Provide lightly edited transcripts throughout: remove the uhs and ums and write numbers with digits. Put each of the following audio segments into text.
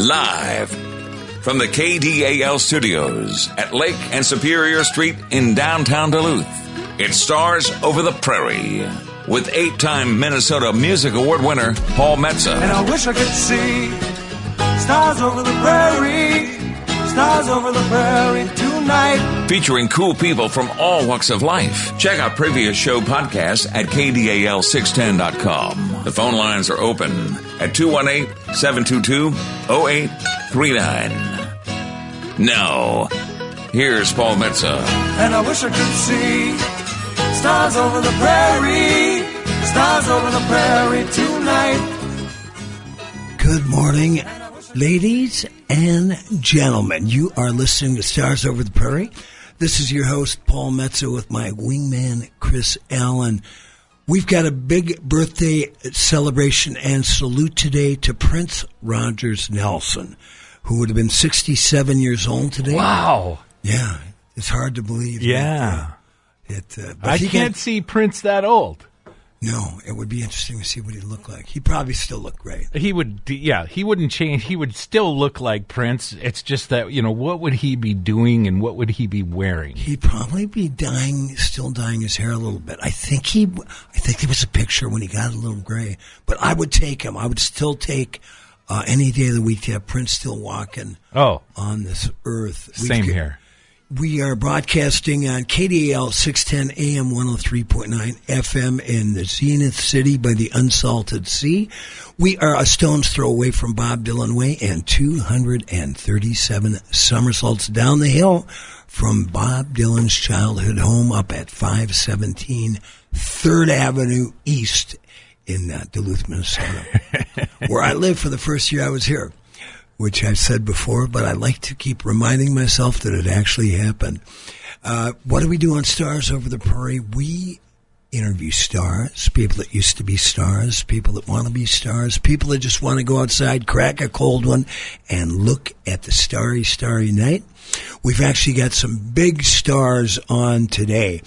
Live from the KDAL studios at Lake and Superior Street in downtown Duluth, it stars Over the Prairie with 8-time Minnesota Music Award winner Paul Metsa. And I wish I could see stars over the prairie, stars over the prairie tonight. Featuring cool people from all walks of life. Check out previous show podcasts at KDAL610.com. The phone lines are open at 218-722-0839. Now, here's Paul Metsa. And I wish I could see stars over the prairie, stars over the prairie tonight. Good morning, ladies and gentlemen. You are listening to Stars Over the Prairie. This is your host, Paul Metsa, with my wingman, Chris Allen. We've got a big birthday celebration and salute today to Prince Rogers Nelson, who would have been 67 years old today. Wow. Yeah, it's hard to believe. Yeah. But I can't see Prince that old. No, it would be interesting to see what he'd look like. He'd probably still look great. He would, he wouldn't change. He would still look like Prince. It's just that, what would he be doing and what would he be wearing? He'd probably be still dyeing his hair a little bit. I think there was a picture when he got a little gray. But I would take him. I would still take any day of the week to have Prince still walking on this earth. Same here. We are broadcasting on KDAL 610 AM 103.9 FM in the Zenith City by the Unsalted Sea. We are a stone's throw away from Bob Dylan Way and 237 somersaults down the hill from Bob Dylan's childhood home up at 517 3rd Avenue East in Duluth, Minnesota, where I lived for the first year I was here, which I've said before, but I like to keep reminding myself that it actually happened. What do we do on Stars Over the Prairie? We interview stars, people that used to be stars, people that want to be stars, people that just want to go outside, crack a cold one, and look at the starry, starry night. We've actually got some big stars on today.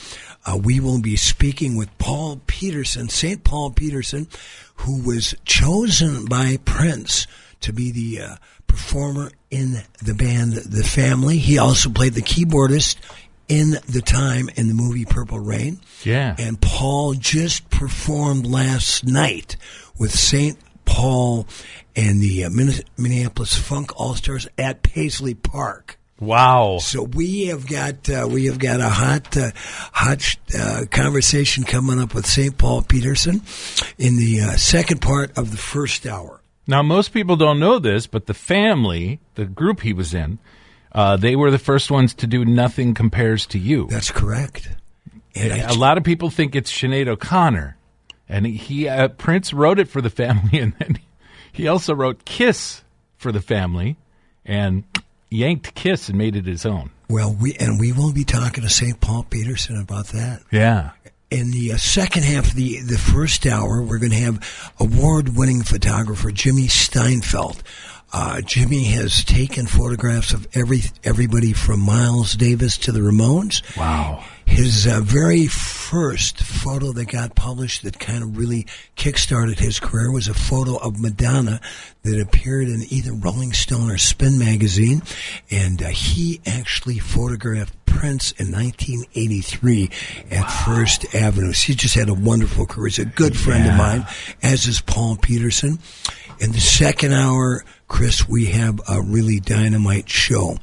We will be speaking with Paul Peterson, St. Paul Peterson, who was chosen by Prince to be the performer in the band The Family. He also played the keyboardist in the movie Purple Rain. Yeah. And Paul just performed last night with St. Paul and the Minneapolis Funk All-Stars at Paisley Park. Wow. So we have got a hot conversation coming up with St. Paul Peterson in the second part of the first hour. Now, most people don't know this, but The Family, the group he was in, they were the first ones to do Nothing Compares to You. That's correct. And a lot of people think it's Sinead O'Connor, and Prince wrote it for The Family, and then he also wrote Kiss for The Family, and yanked Kiss and made it his own. Well, we will be talking to St. Paul Peterson about that. Yeah. In the second half of the first hour, we're going to have award-winning photographer Jimmy Steinfeld. Jimmy has taken photographs of everybody from Miles Davis to the Ramones. Wow. His very first photo that got published that kind of really kick-started his career was a photo of Madonna that appeared in either Rolling Stone or Spin magazine, and he actually photographed Prince in 1983 at First Avenue. He just had a wonderful career. He's a good friend of mine, as is Paul Peterson. In the second hour, Chris, we have a really dynamite show.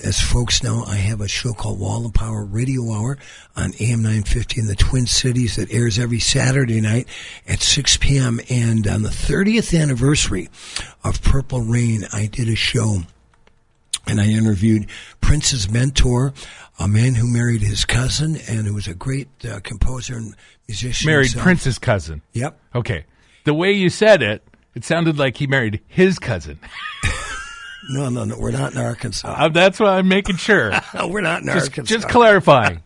As folks know, I have a show called Wall of Power Radio Hour on AM 950 in the Twin Cities that airs every Saturday night at 6 p.m. And on the 30th anniversary of Purple Rain, I did a show and I interviewed Prince's mentor, a man who married his cousin and who was a great composer and musician. Married himself. Prince's cousin. Yep. Okay. The way you said it, it sounded like he married his cousin. No, we're not in Arkansas. That's why I'm making sure. We're not in Arkansas. Just clarifying.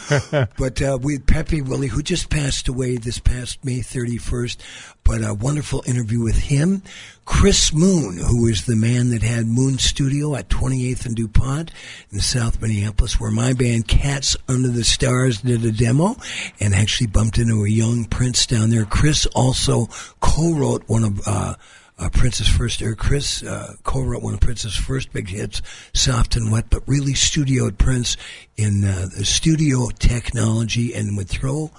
But with Pepe Willie, who just passed away this past May 31st, but a wonderful interview with him. Chris Moon, who is the man that had Moon Studio at 28th and DuPont in South Minneapolis, where my band Cats Under the Stars did a demo and actually bumped into a young Prince down there. Chris also co-wrote one of Prince's first, or Chris co-wrote one of Prince's first big hits, Soft and Wet, but really studioed Prince in the studio technology and would throw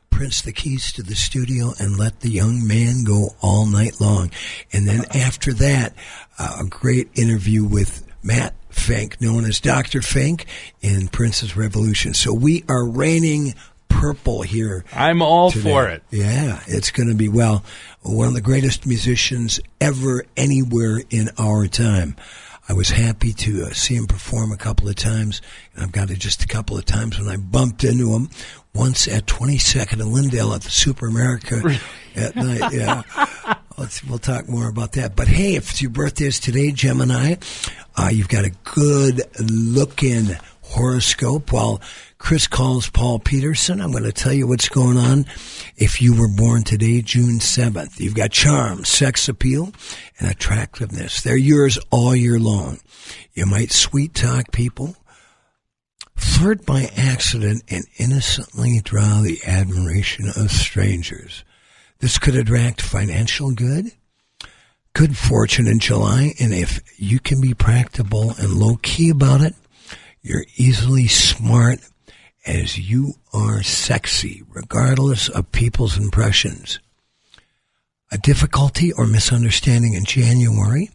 Prince the keys to the studio and let the young man go all night long. And then after that, a great interview with Matt Fink, known as Dr. Fink, in Prince's Revolution. So we are reigning purple here. I'm all today. for it. Yeah, it's going to be, well, one of the greatest musicians ever anywhere in our time. I was happy to see him perform a couple of times, and I've got it just a couple of times when I bumped into him. Once at 22nd and Lindale at the Super America at night. Yeah, we'll talk more about that. But hey, if your birthday is today, Gemini, you've got a good-looking horoscope. While Chris calls Paul Peterson, I'm going to tell you what's going on. If you were born today, June 7th, you've got charm, sex appeal, and attractiveness. They're yours all year long. You might sweet-talk people, flirt by accident, and innocently draw the admiration of strangers. This could attract financial good fortune in July, and if you can be practical and low-key about it, you're easily smart as you are sexy, regardless of people's impressions. A difficulty or misunderstanding in January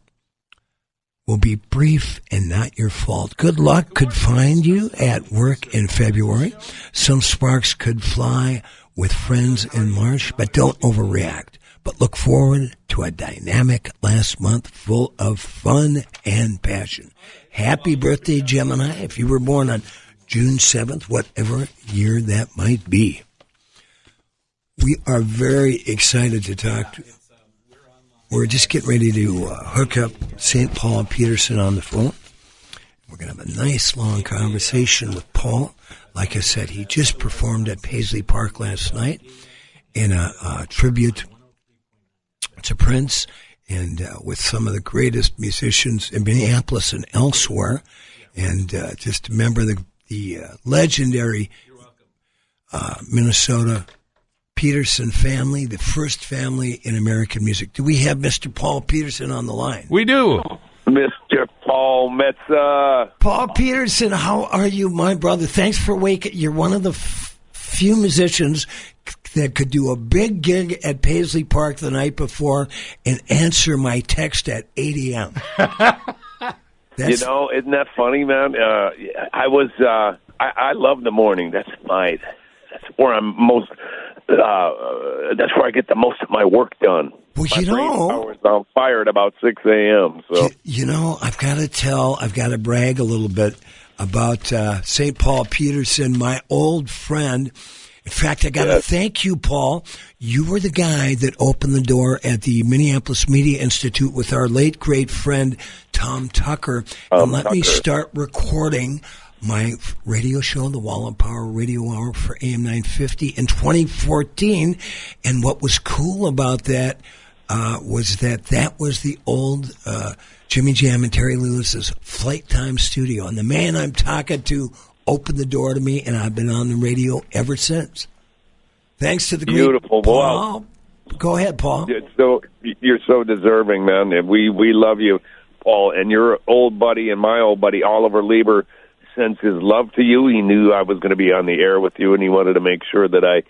will be brief and not your fault. Good luck could find you at work in February. Some sparks could fly with friends in March, but don't overreact. But look forward to a dynamic last month full of fun and passion. Happy birthday, Gemini, if you were born on June 7th, whatever year that might be. We are very excited to talk to. We're just getting ready to hook up St. Paul Peterson on the phone. We're going to have a nice long conversation with Paul. Like I said, he just performed at Paisley Park last night in a tribute to Prince, and with some of the greatest musicians in Minneapolis and elsewhere. And just remember the legendary Minnesota Peterson family, the first family in American music. Do we have Mr. Paul Peterson on the line? We do. Mr. Paul Metsa. Paul Peterson, how are you, my brother? Thanks for waking. You're one of the few musicians that could do a big gig at Paisley Park the night before and answer my text at 8 a.m. You know, isn't that funny, man? I love the morning. That's where I'm most. That's where I get the most of my work done. Well, my brain power's on fire at about 6 a.m. So you know, I've got to brag a little bit about St. Paul Peterson, my old friend. In fact, I got to thank you, Paul. You were the guy that opened the door at the Minneapolis Media Institute with our late great friend Tom Tucker, and let me start recording my radio show, the Wall of Power Radio Hour for AM 950 in 2014. And what was cool about that was that was the old Jimmy Jam and Terry Lewis's Flight Time studio. And the man I'm talking to opened the door to me, and I've been on the radio ever since. Thanks to the beautiful great Paul. Go ahead, Paul. You're so deserving, man. And we love you, Paul. And your old buddy and my old buddy, Oliver Lieber, sends his love to you. He knew I was going to be on the air with you, and he wanted to make sure that I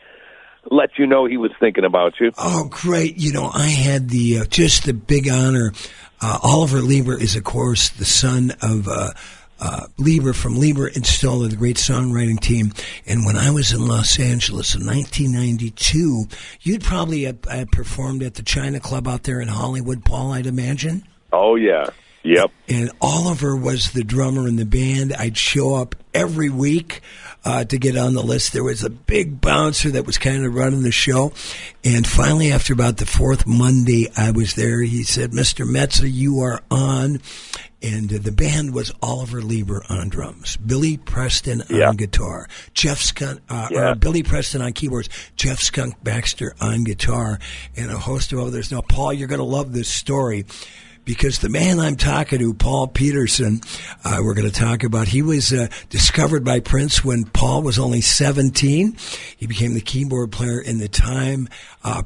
let you know he was thinking about you. Oh, great. You know, I had just the big honor. Oliver Lieber is, of course, the son of Lieber from Lieber Installer, the great songwriting team. And when I was in Los Angeles in 1992, you'd probably have performed at the China Club out there in Hollywood, Paul, I'd imagine. Oh, yeah. Yep. And Oliver was the drummer in the band. I'd show up every week to get on the list. There was a big bouncer that was kind of running the show. And finally, after about the fourth Monday I was there, he said, Mr. Metsa, you are on. And the band was Oliver Lieber on drums, Billy Preston on guitar, Jeff Skunk, or Billy Preston on keyboards, Jeff Skunk Baxter on guitar, and a host of others. Now, Paul, you're going to love this story, because the man I'm talking to, Paul Peterson, we're going to talk about, he was discovered by Prince when Paul was only 17. He became the keyboard player in the time,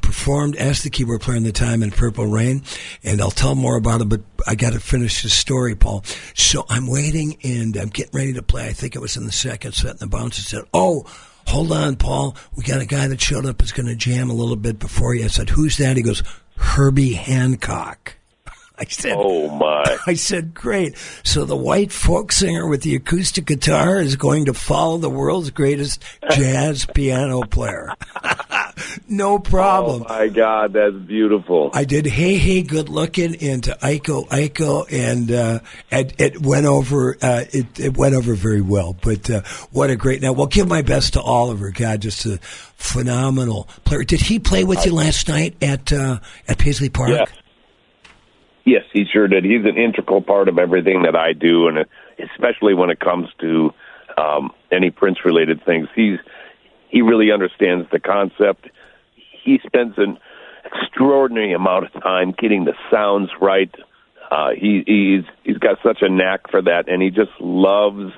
performed as the keyboard player in the time in Purple Rain, and I'll tell more about it, but I got to finish this story, Paul. So I'm waiting, and I'm getting ready to play. I think it was in the second set, and the bouncer said, "Oh, hold on, Paul. We got a guy that showed up is going to jam a little bit before you." I said, "Who's that?" He goes, "Herbie Hancock." I said, "Oh, my." I said, "Great." So the white folk singer with the acoustic guitar is going to follow the world's greatest jazz piano player. No problem. Oh, my God, that's beautiful. I did Hey Hey Good Looking into Iko, and it went over. It went over very well. But what a great now. Well, give my best to Oliver. God, just a phenomenal player. Did he play with you last night at Paisley Park? Yes. Yes, he sure did. He's an integral part of everything that I do, and especially when it comes to any Prince-related things. He really understands the concept. He spends an extraordinary amount of time getting the sounds right. He's got such a knack for that, and he just loves,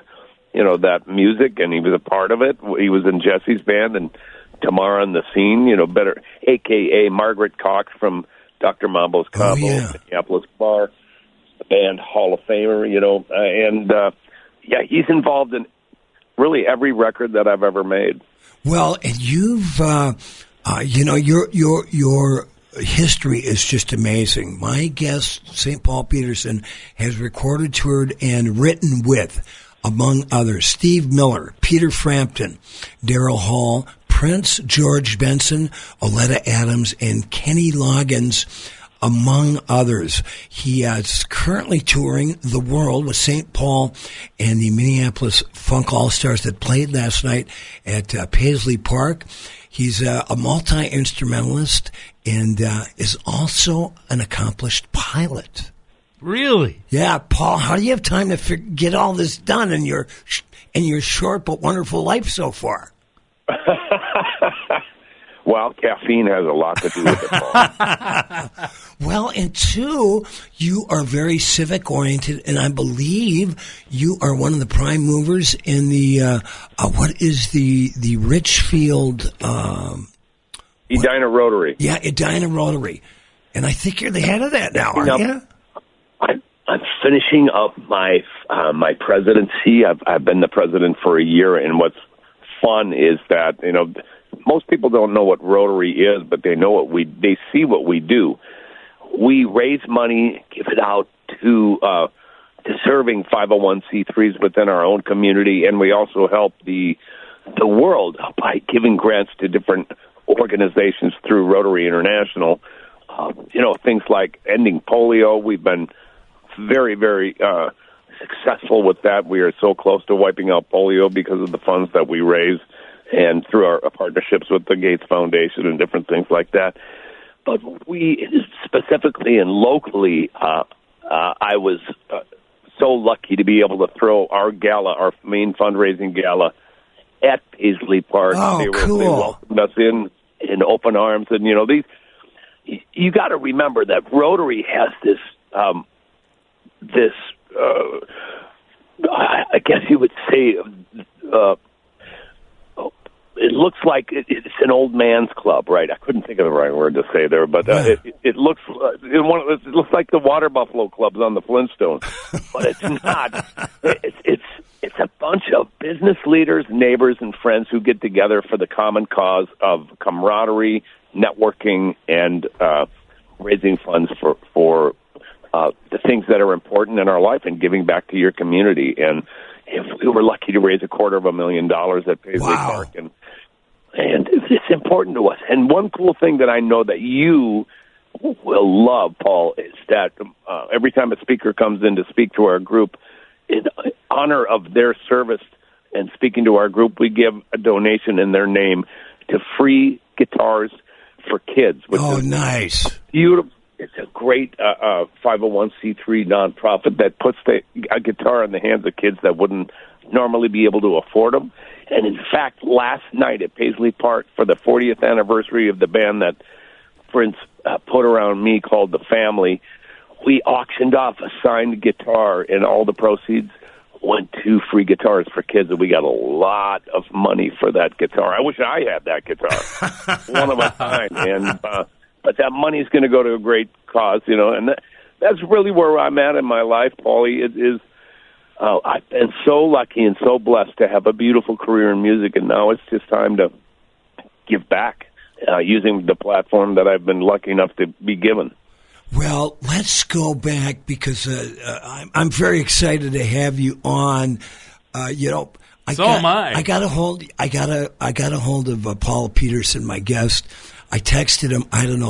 that music, and he was a part of it. He was in Jesse's band and Tamara on the Scene, better, a.k.a. Margaret Cox from Dr. Mambo's Combo, Minneapolis Bar, the band Hall of Famer, he's involved in really every record that I've ever made. Well, and you've, your history is just amazing. My guest, St. Paul Peterson, has recorded, toured, and written with, among others, Steve Miller, Peter Frampton, Daryl Hall, Prince, George Benson, Oleta Adams, and Kenny Loggins, among others. He is currently touring the world with St. Paul and the Minneapolis Funk All-Stars that played last night at Paisley Park. He's a multi-instrumentalist and is also an accomplished pilot. Really? Yeah, Paul, how do you have time to get all this done in your short but wonderful life so far? Well, caffeine has a lot to do with it, Paul. Well, and two, you are very civic-oriented, and I believe you are one of the prime movers in the, what is the Richfield... Edina Rotary. Yeah, Edina Rotary. And I think you're the head of that now, aren't you? I'm finishing up my presidency. I've been the president for a year, and what's fun is that, most people don't know what Rotary is, but they know they see what we do. We raise money, give it out to serving 501c3s within our own community, and we also help the world by giving grants to different organizations through Rotary International. Things like ending polio. We've been very, very successful with that. We are so close to wiping out polio because of the funds that we raise and through our partnerships with the Gates Foundation and different things like that. But we specifically and locally, I was so lucky to be able to throw our gala, our main fundraising gala, at Paisley Park. Oh, cool. They welcomed us in open arms. And, you got to remember that Rotary has this, I guess you would say, it looks like it's an old man's club, right? I couldn't think of the right word to say there, but it looks like the Water Buffalo clubs on the Flintstones, but it's not. It's a bunch of business leaders, neighbors, and friends who get together for the common cause of camaraderie, networking, and raising funds for the things that are important in our life and giving back to your community. And if we were lucky to raise $250,000 at Paisley Park, and it's important to us. And one cool thing that I know that you will love, Paul, is that every time a speaker comes in to speak to our group, in honor of their service and speaking to our group, we give a donation in their name to free guitars for kids. Which is nice. Beautiful. It's a great 501c3 nonprofit that puts a guitar in the hands of kids that wouldn't normally be able to afford them. And in fact, last night at Paisley Park for the 40th anniversary of the band that Prince put around me called The Family, we auctioned off a signed guitar, and all the proceeds went to free guitars for kids, and we got a lot of money for that guitar. I wish I had that guitar, one of a kind. And but that money's going to go to a great cause, and that's really where I'm at in my life, Paulie. It is. I've been so lucky and so blessed to have a beautiful career in music, and now it's just time to give back using the platform that I've been lucky enough to be given. Well, let's go back because I'm very excited to have you on. Am I. I got a hold of Paul Peterson, my guest. I texted him,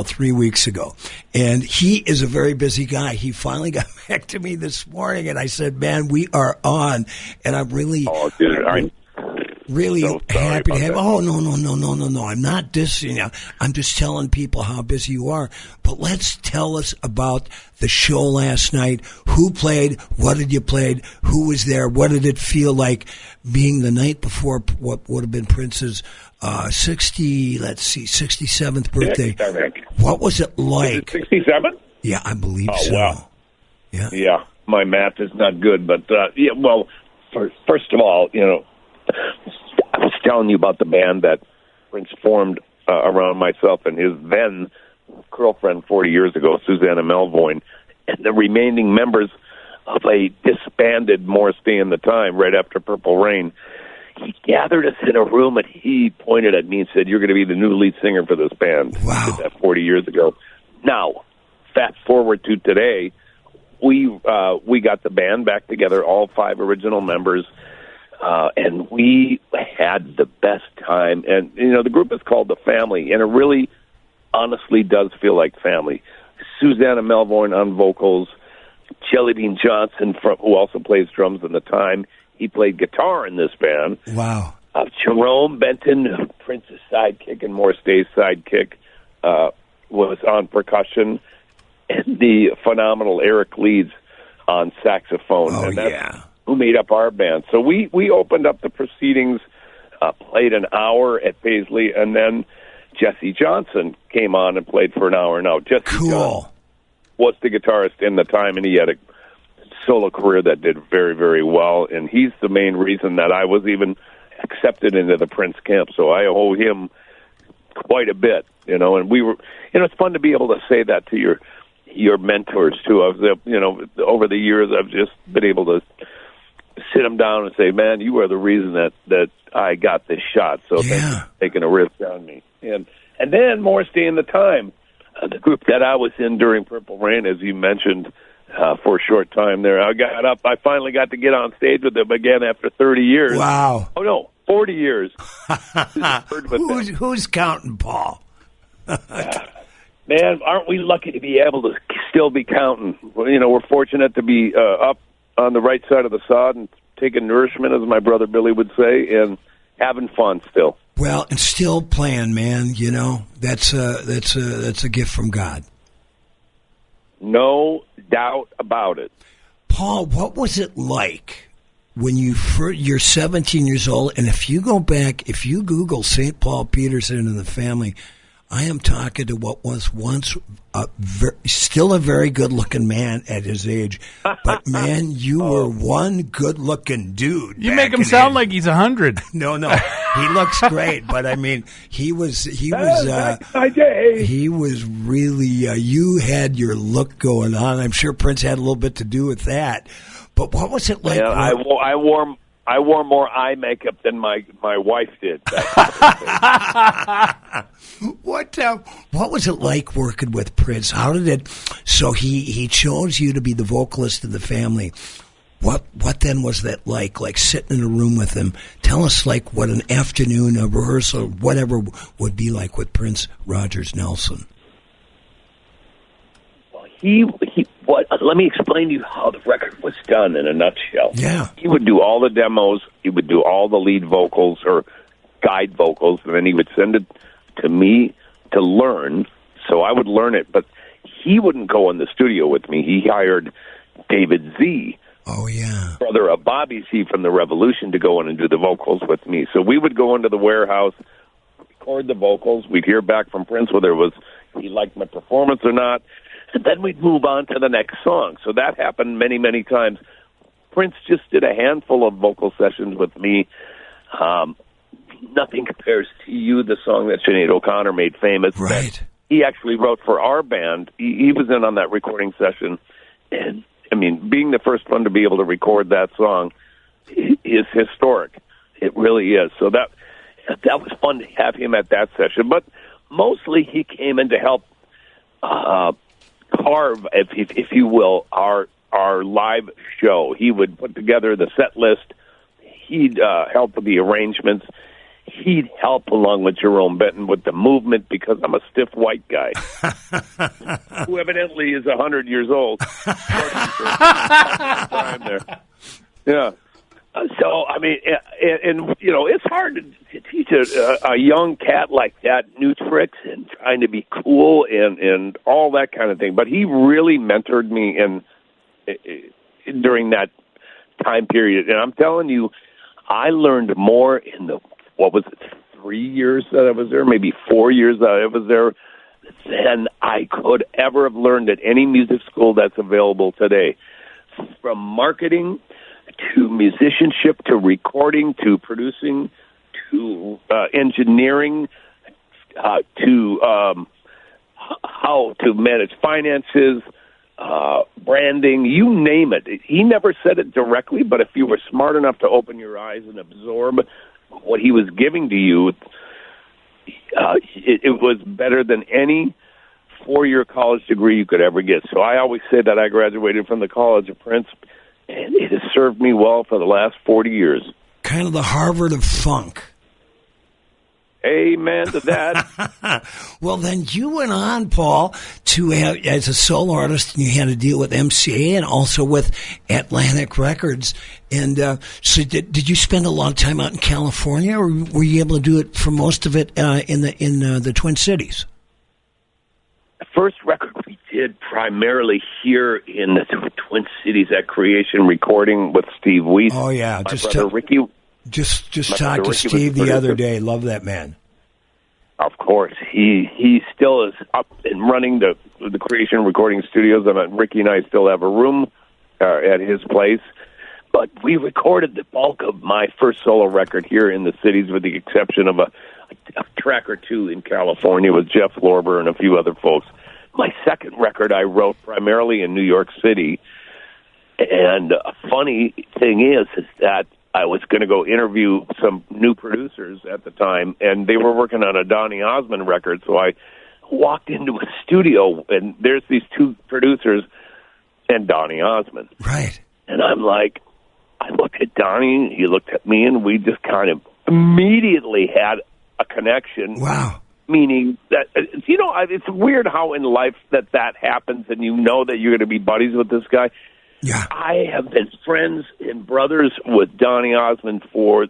3 weeks ago, and he is a very busy guy. He finally got back to me this morning, and I said, "Man, we are on," and I'm really, really so happy to have. that. Oh, no! I'm not dissing you. I'm just telling people how busy you are. But let's tell us about the show last night. Who played? What did you play? Who was there? What did it feel like being the night before what would have been Prince's 67th birthday? What was it like? 67? Yeah, I believe so. Wow. Yeah. My math is not good, but first of all, I was telling you about the band that Prince formed around myself and his then girlfriend 40 years ago, Susanna Melvoin, and the remaining members of a disbanded Morris Day and the Time right after Purple Rain. He gathered us in a room, and he pointed at me and said, "You're going to be the new lead singer for this band." Wow. He did that 40 years ago. Now, fast forward to today, we got the band back together, all 5 original members, and we had the best time. And, the group is called The Family, and it really honestly does feel like family. Susanna Melvoin on vocals, Jellybean Johnson, who also plays drums in the Time. He played guitar in this band. Wow. Jerome Benton, Prince's sidekick and Morris Day's sidekick, was on percussion, and the phenomenal Eric Leeds on saxophone. Oh, and that's yeah. who made up our band. So we opened up the proceedings, played an hour at Paisley, and then Jesse Johnson came on and played for an hour. Now, Jesse Johnson was the guitarist in the Time, and he had a solo career that did very, very well, and he's the main reason that I was even accepted into the Prince camp, so I owe him quite a bit, and we were, it's fun to be able to say that to your mentors, too. Over the years, I've just been able to sit them down and say, "Man, you are the reason that I got this shot, so thank you for taking a risk on me." And then Morris Day and the Time, the group that I was in during Purple Rain, as you mentioned, for a short time there. I finally got to get on stage with them again after 30 years. Wow. Oh, no, 40 years. Who's counting, Paul? Man, aren't we lucky to be able to still be counting? We're fortunate to be up on the right side of the sod and taking nourishment, as my brother Billy would say, and having fun still. Well, and still playing, man. That's a gift from God. No doubt about it. Paul, what was it like when you're 17 years old, and if you go back, if you Google St. Paul Peterson and the Family, I am talking to what was once still a very good-looking man at his age, but man, you were one good-looking dude. You make him sound like he's 100. No, he looks great, but I mean, he was really. You had your look going on. I'm sure Prince had a little bit to do with that. But what was it like? Yeah, I wore more eye makeup than my wife did. What was it like working with Prince? How did it? So he chose you to be the vocalist of the Family. What then was that like? Like sitting in a room with him. Tell us like what an afternoon, a rehearsal, whatever would be like with Prince Rogers Nelson. Let me explain to you how the record was done in a nutshell. Yeah. He would do all the demos. He would do all the lead vocals or guide vocals, and then he would send it to me to learn. So I would learn it, but he wouldn't go in the studio with me. He hired David Z. Oh, yeah. Brother of Bobby Z from the Revolution, to go in and do the vocals with me. So we would go into the warehouse, record the vocals. We'd hear back from Prince whether he liked my performance or not. and then we'd move on to the next song. So that happened many, many times. Prince just did a handful of vocal sessions with me. Nothing Compares to You, the song that Sinead O'Connor made famous. Right. He actually wrote for our band. He was in on that recording session. And, I mean, being the first one to be able to record that song is historic. It really is. So that was fun to have him at that session. But mostly he came in to help carve, if you will, our live show. He would put together the set list. He'd help with the arrangements. He'd help along with Jerome Benton with the movement because I'm a stiff white guy who evidently is 100 years old. Yeah. So, I mean, and you know, it's hard to teach a young cat like that new tricks and trying to be cool and all that kind of thing. But he really mentored me during that time period. And I'm telling you, I learned more in the, 3 years that I was there, maybe 4 years that I was there, than I could ever have learned at any music school that's available today. From marketing to musicianship to recording to producing to engineering to how to manage finances, branding, you name it. He never said it directly, but if you were smart enough to open your eyes and absorb what he was giving to you, it was better than any four-year college degree you could ever get. So I always say that I graduated from the College of Prince, and it has served me well for the last 40 years. Kind of the Harvard of funk. Amen to that. Well, then you went on, Paul, to have, as a solo artist, and you had to deal with MCA and also with Atlantic Records. And so did you spend a lot of time out in California, or were you able to do it for most of it in the Twin Cities? The first record we did primarily here in the Twin Cities at Creation Recording with Steve Weiss. Oh, yeah. My brother Ricky. Just talked to Steve the other day. Love that man. Of course. He still is up and running the Creation Recording Studios, and Ricky and I still have a room at his place. But we recorded the bulk of my first solo record here in the cities, with the exception of a track or two in California with Jeff Lorber and a few other folks. My second record I wrote primarily in New York City. And a funny thing is that I was going to go interview some new producers at the time, and they were working on a Donny Osmond record. So I walked into a studio, and there's these two producers and Donny Osmond. Right. And I'm like, I looked at Donny, he looked at me, and we just kind of immediately had a connection. Wow. Meaning that, you know, it's weird how in life that happens, and you know that you're going to be buddies with this guy. Yeah. I have been friends and brothers with Donny Osmond for,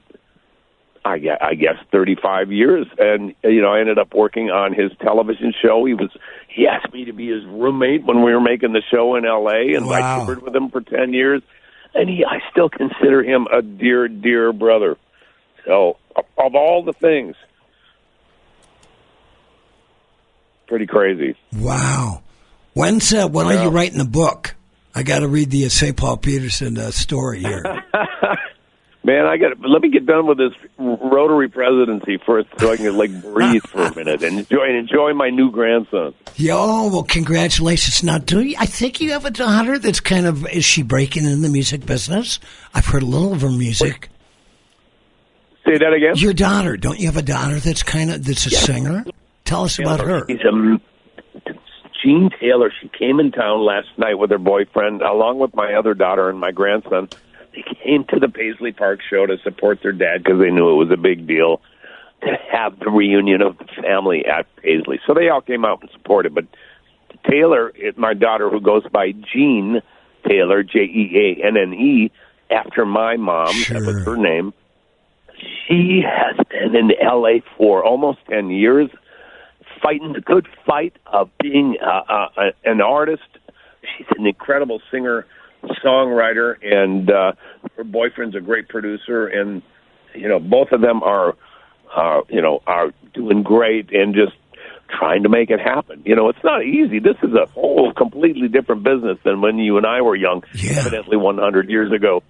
I guess, 35 years. And, you know, I ended up working on his television show. He asked me to be his roommate when we were making the show in L.A., and I toured with him for 10 years. And I still consider him a dear, dear brother. So, of all the things, pretty crazy. Wow. When are you writing the book? I got to read the St. Paul Peterson story here. Man, let me get done with this Rotary presidency first, so I can breathe for a minute and enjoy my new grandson. Yo, well, congratulations! Now, I think you have a daughter that's is she breaking in the music business? I've heard a little of her music. Say that again. Your daughter, don't you have a daughter that's a singer? Tell us about her. She's Jean Taylor. She came in town last night with her boyfriend, along with my other daughter and my grandson. They came to the Paisley Park show to support their dad because they knew it was a big deal to have the reunion of the family at Paisley. So they all came out and supported. But Taylor, my daughter, who goes by Jean Taylor, Jeanne, after my mom, sure. That was her name, she has been in L.A. for almost 10 years, fighting the good fight of being an artist. She's an incredible singer, songwriter, and her boyfriend's a great producer. And both of them are doing great and just trying to make it happen. It's not easy. This is a whole completely different business than when you and I were young, evidently 100 years ago.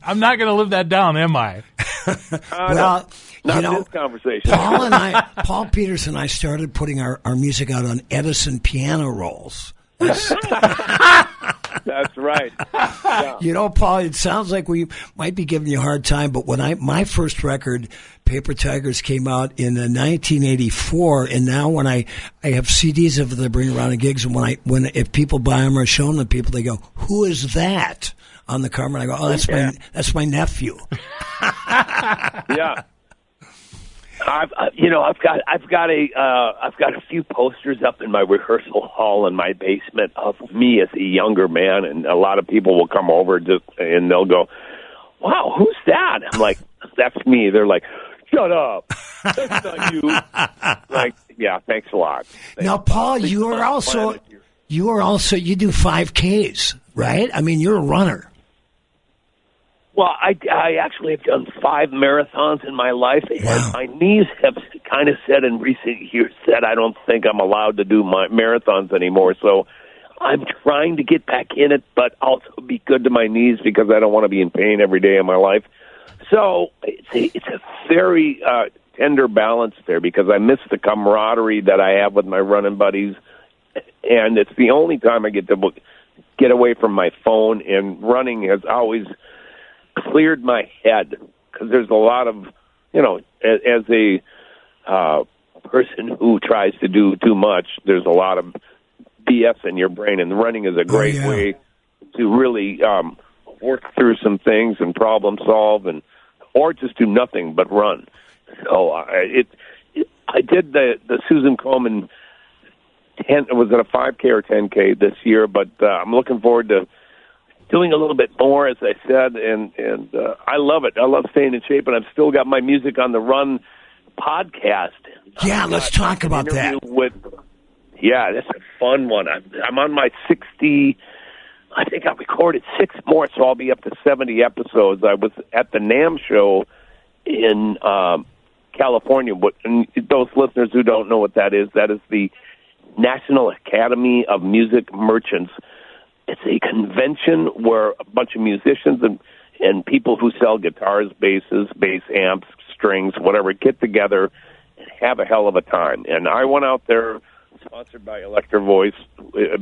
I'm not going to live that down, am I? Well, not this conversation. Paul Peters and I started putting our music out on Edison piano rolls. That's right. Yeah. Paul, it sounds like we might be giving you a hard time, but when my first record, Paper Tigers, came out in 1984, and now when I have CDs of them bring around to gigs, and if people buy them or show them to people, they go, "Who is that?" on the cover, and I go, "Oh, that's my nephew." Yeah. I've got a few posters up in my rehearsal hall in my basement of me as a younger man, and a lot of people will come over and they'll go, "Wow, who's that?" I'm like, "That's me." They're like, "Shut up, that's not you." Like, yeah, thanks a lot. Now, Paul, you do 5Ks, right? I mean, you're a runner. Well, I actually have done 5 marathons in my life, and my knees have kind of said in recent years that I don't think I'm allowed to do my marathons anymore. So I'm trying to get back in it, but also be good to my knees because I don't want to be in pain every day of my life. So it's a very tender balance there because I miss the camaraderie that I have with my running buddies, and it's the only time I get to get away from my phone, and running has always cleared my head because there's a lot of, as a person who tries to do too much, there's a lot of BS in your brain, and running is a great way to really work through some things and problem solve, or just do nothing but run. So I did the Susan Komen 10. Was it a 5K or 10K this year? But I'm looking forward to doing a little bit more, as I said, and I love it. I love staying in shape, and I've still got my Music on the Run podcast. Yeah, let's talk about that. That's a fun one. I'm on my 60. I think I recorded 6 more, so I'll be up to 70 episodes. I was at the NAMM show in California. And those listeners who don't know what that is the National Academy of Music Merchants. It's a convention where a bunch of musicians and people who sell guitars, basses, bass amps, strings, whatever, get together and have a hell of a time. And I went out there, sponsored by Electro Voice,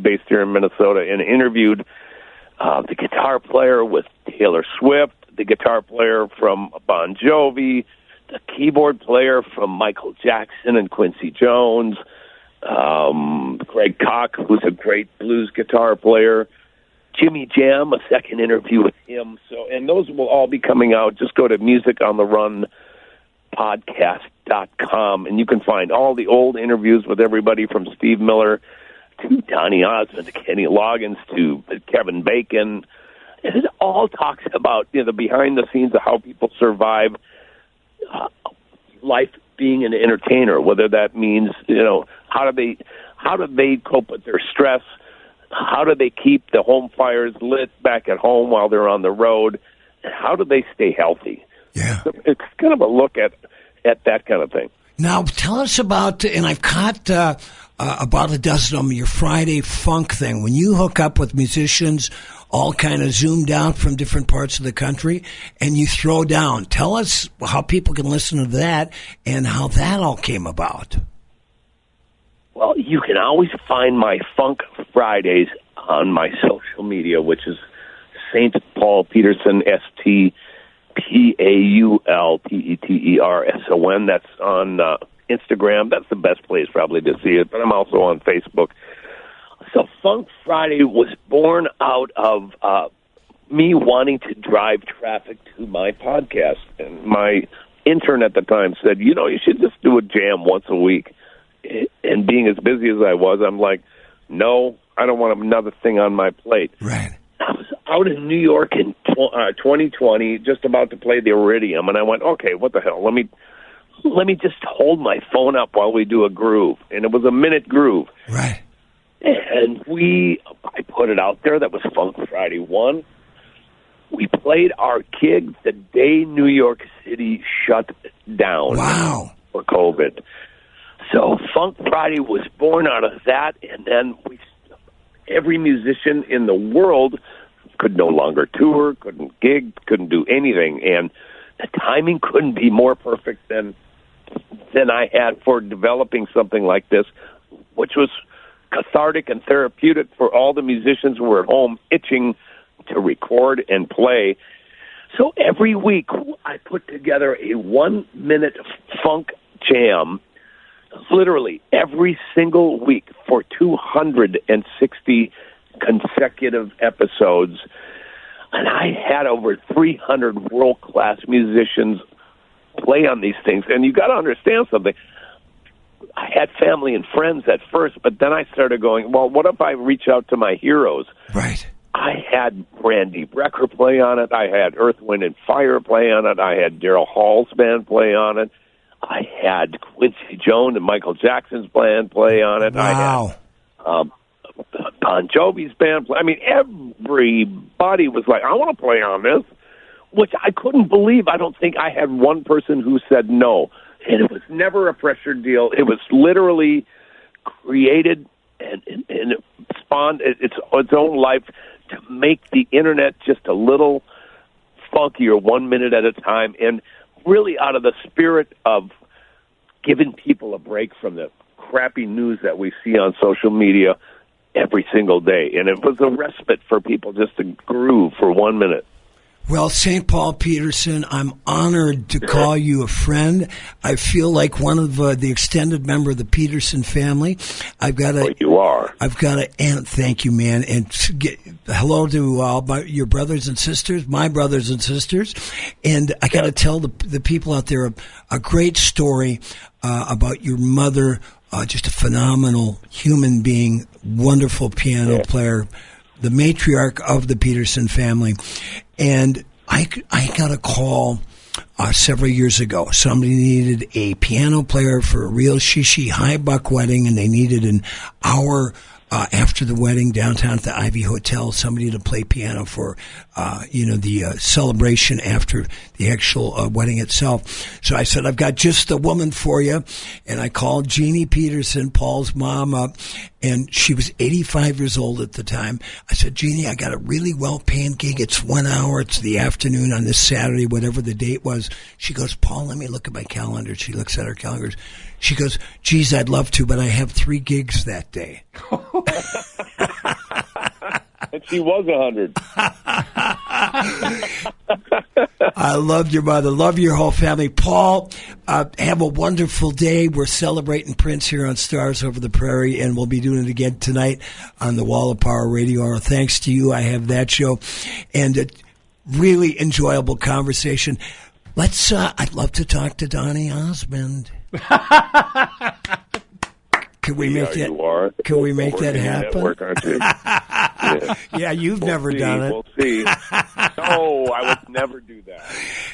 based here in Minnesota, and interviewed the guitar player with Taylor Swift, the guitar player from Bon Jovi, the keyboard player from Michael Jackson and Quincy Jones, Greg Koch, who's a great blues guitar player, Jimmy Jam, a second interview with him. And those will all be coming out. Just go to musicontheRunpodcast.com, and you can find all the old interviews with everybody from Steve Miller to Donny Osmond to Kenny Loggins to Kevin Bacon. And it all talks about the behind the scenes of how people survive life being an entertainer, whether that means, how do they cope with their stress? How do they keep the home fires lit back at home while they're on the road? And how do they stay healthy? Yeah. So it's kind of a look at that kind of thing. Now, tell us about, and I've caught about a dozen of them, your Friday Funk thing. When you hook up with musicians, all kind of zoomed out from different parts of the country, and you throw down. Tell us how people can listen to that and how that all came about. Well, you can always find my Funk Fridays on my social media, which is St. Paul Peterson, STPaulPeterson. That's on Instagram. That's the best place probably to see it, but I'm also on Facebook. So Funk Friday was born out of me wanting to drive traffic to my podcast. And my intern at the time said, you should just do a jam once a week. And being as busy as I was, I'm like, no, I don't want another thing on my plate. Right. I was out in New York in 2020, just about to play the Iridium, and I went, okay, what the hell? Let me just hold my phone up while we do a groove. And it was a minute groove. Right. And I put it out there. That was Funk Friday 1. We played our gig the day New York City shut down. Wow. For COVID. So Funk Friday was born out of that, and then every musician in the world could no longer tour, couldn't gig, couldn't do anything, and the timing couldn't be more perfect than I had for developing something like this, which was cathartic and therapeutic for all the musicians who were at home itching to record and play. So every week I put together a 1-minute funk jam, literally every single week for 260 consecutive episodes. And I had over 300 world-class musicians play on these things. And you got to understand something. I had family and friends at first, but then I started going, well, what if I reach out to my heroes? Right. I had Randy Brecker play on it. I had Earth, Wind, and Fire play on it. I had Daryl Hall's band play on it. I had Quincy Jones and Michael Jackson's band play on it. Wow. I had Bon Jovi's band play. I mean, everybody was like, I want to play on this, which I couldn't believe. I don't think I had one person who said no. And it was never a pressure deal. It was literally created and it spawned its own life to make the internet just a little funkier 1 minute at a time, and really out of the spirit of giving people a break from the crappy news that we see on social media every single day. And it was a respite for people just to groove for 1 minute. Well, St. Paul Peterson, I'm honored to call you a friend. I feel like one of the extended member of the Peterson family. I've got a. You are. I've got a. And thank you, man. And hello to all your brothers and sisters, my brothers and sisters. And I got to tell the people out there a great story about your mother. Just a phenomenal human being, wonderful piano player, the matriarch of the Peterson family. And I got a call several years ago. Somebody needed a piano player for a real shishi high buck wedding, and they needed an hour after the wedding downtown at the Ivy Hotel, somebody to play piano for, the celebration after the actual wedding itself. So I said, I've got just the woman for you. And I called Jeannie Peterson, Paul's mom, up, and she was 85 years old at the time. I said, Jeannie, I got a really well-paying gig. It's 1 hour. It's the afternoon on this Saturday, whatever the date was. She goes, Paul, let me look at my calendar. She looks at her calendar. She goes, geez, I'd love to, but I have 3 gigs that day. And she was 100. I loved your mother. Love your whole family. Paul, have a wonderful day. We're celebrating Prince here on Stars Over the Prairie, and we'll be doing it again tonight on the Wall of Power Radio Hour. Thanks to you, I have that show. And a really enjoyable conversation. I'd love to talk to Donny Osmond. Can we make that? Can we make that happen? Network, aren't you? Yeah, you've never done it. We'll see. No, I would never do that.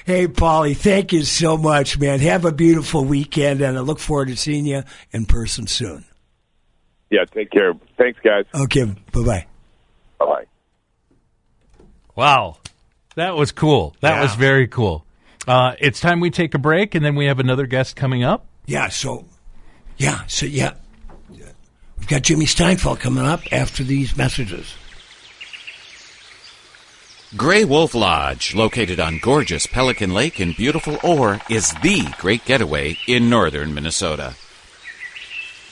Hey, Paulie, thank you so much, man. Have a beautiful weekend, and I look forward to seeing you in person soon. Yeah, take care. Thanks, guys. Okay, bye-bye. Bye-bye. Wow, that was cool. That was very cool. It's time we take a break, and then we have another guest coming up. So we've got Jimmy Steinfeld coming up after these messages. Gray Wolf Lodge, located on gorgeous Pelican Lake in beautiful Orr, is the great getaway in northern Minnesota.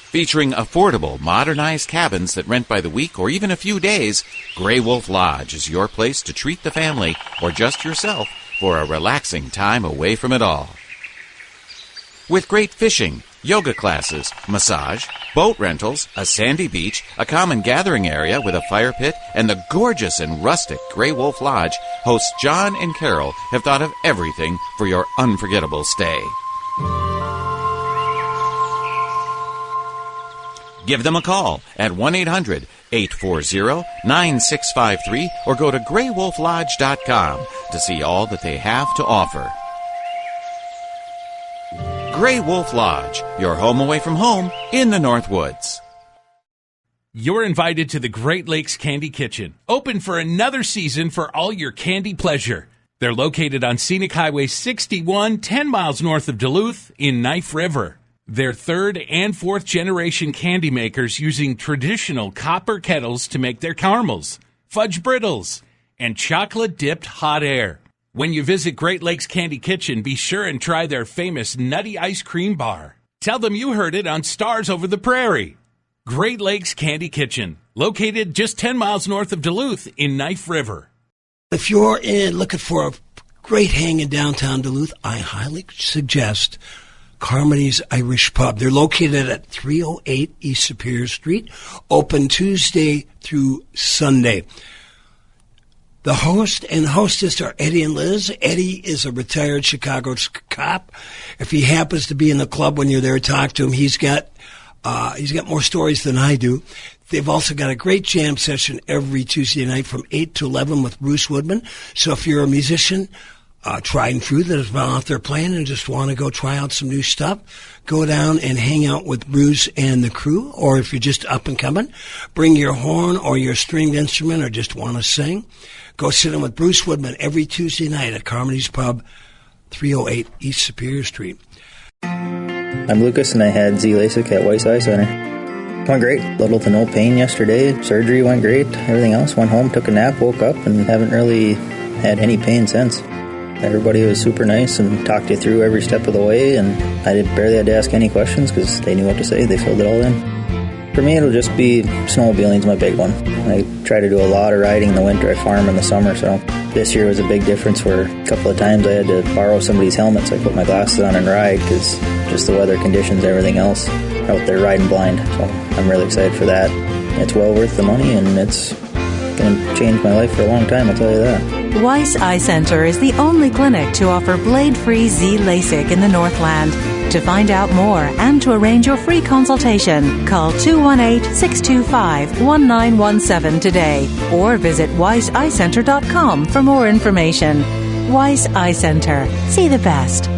Featuring affordable, modernized cabins that rent by the week or even a few days, Gray Wolf Lodge is your place to treat the family or just yourself for a relaxing time away from it all. With great fishing, yoga classes, massage, boat rentals, a sandy beach, a common gathering area with a fire pit, and the gorgeous and rustic Gray Wolf Lodge, hosts John and Carol have thought of everything for your unforgettable stay. Give them a call at 1-800-840-9653 or go to graywolflodge.com to see all that they have to offer. Gray Wolf Lodge, your home away from home in the North Woods. You're invited to the Great Lakes Candy Kitchen, open for another season for all your candy pleasure. They're located on Scenic Highway 61, 10 miles north of Duluth in Knife River. They're third and fourth generation candy makers using traditional copper kettles to make their caramels, fudge brittles, and chocolate-dipped hot air. When you visit Great Lakes Candy Kitchen, be sure and try their famous Nutty Ice Cream Bar. Tell them you heard it on Stars Over the Prairie. Great Lakes Candy Kitchen, located just 10 miles north of Duluth in Knife River. If you're looking for a great hang in downtown Duluth, I highly suggest Carmody's Irish Pub. They're located at 308 East Superior Street, open Tuesday through Sunday. The host and hostess are Eddie and Liz. Eddie is a retired Chicago cop. If he happens to be in the club when you're there, talk to him. He's got more stories than I do. They've also got a great jam session every Tuesday night from 8 to 11 with Bruce Woodman. So if you're a musician, tried and true, that has been out there playing and just want to go try out some new stuff, go down and hang out with Bruce and the crew. Or if you're just up and coming, bring your horn or your stringed instrument or just want to sing, go sit in with Bruce Woodman every Tuesday night at Carmody's Pub, 308 East Superior Street. I'm Lucas, and I had Z-LASIK at Weiss Eye Center. Went great. Little to no pain yesterday. Surgery went great. Everything else, went home, took a nap, woke up, and haven't really had any pain since. Everybody was super nice and talked you through every step of the way, and I barely had to ask any questions because they knew what to say. They filled it all in. For me, it'll just be snowmobiling's my big one. I try to do a lot of riding in the winter. I farm in the summer, so this year was a big difference where a couple of times I had to borrow somebody's helmet, so I put my glasses on and ride because just the weather conditions, everything else, out there riding blind. So I'm really excited for that. It's well worth the money, and it's going to change my life for a long time, I'll tell you that. Weiss Eye Center is the only clinic to offer blade-free Z-LASIK in the Northland. To find out more and to arrange your free consultation, call 218-625-1917 today or visit weisseyecenter.com for more information. Weiss Eye Center. See the best.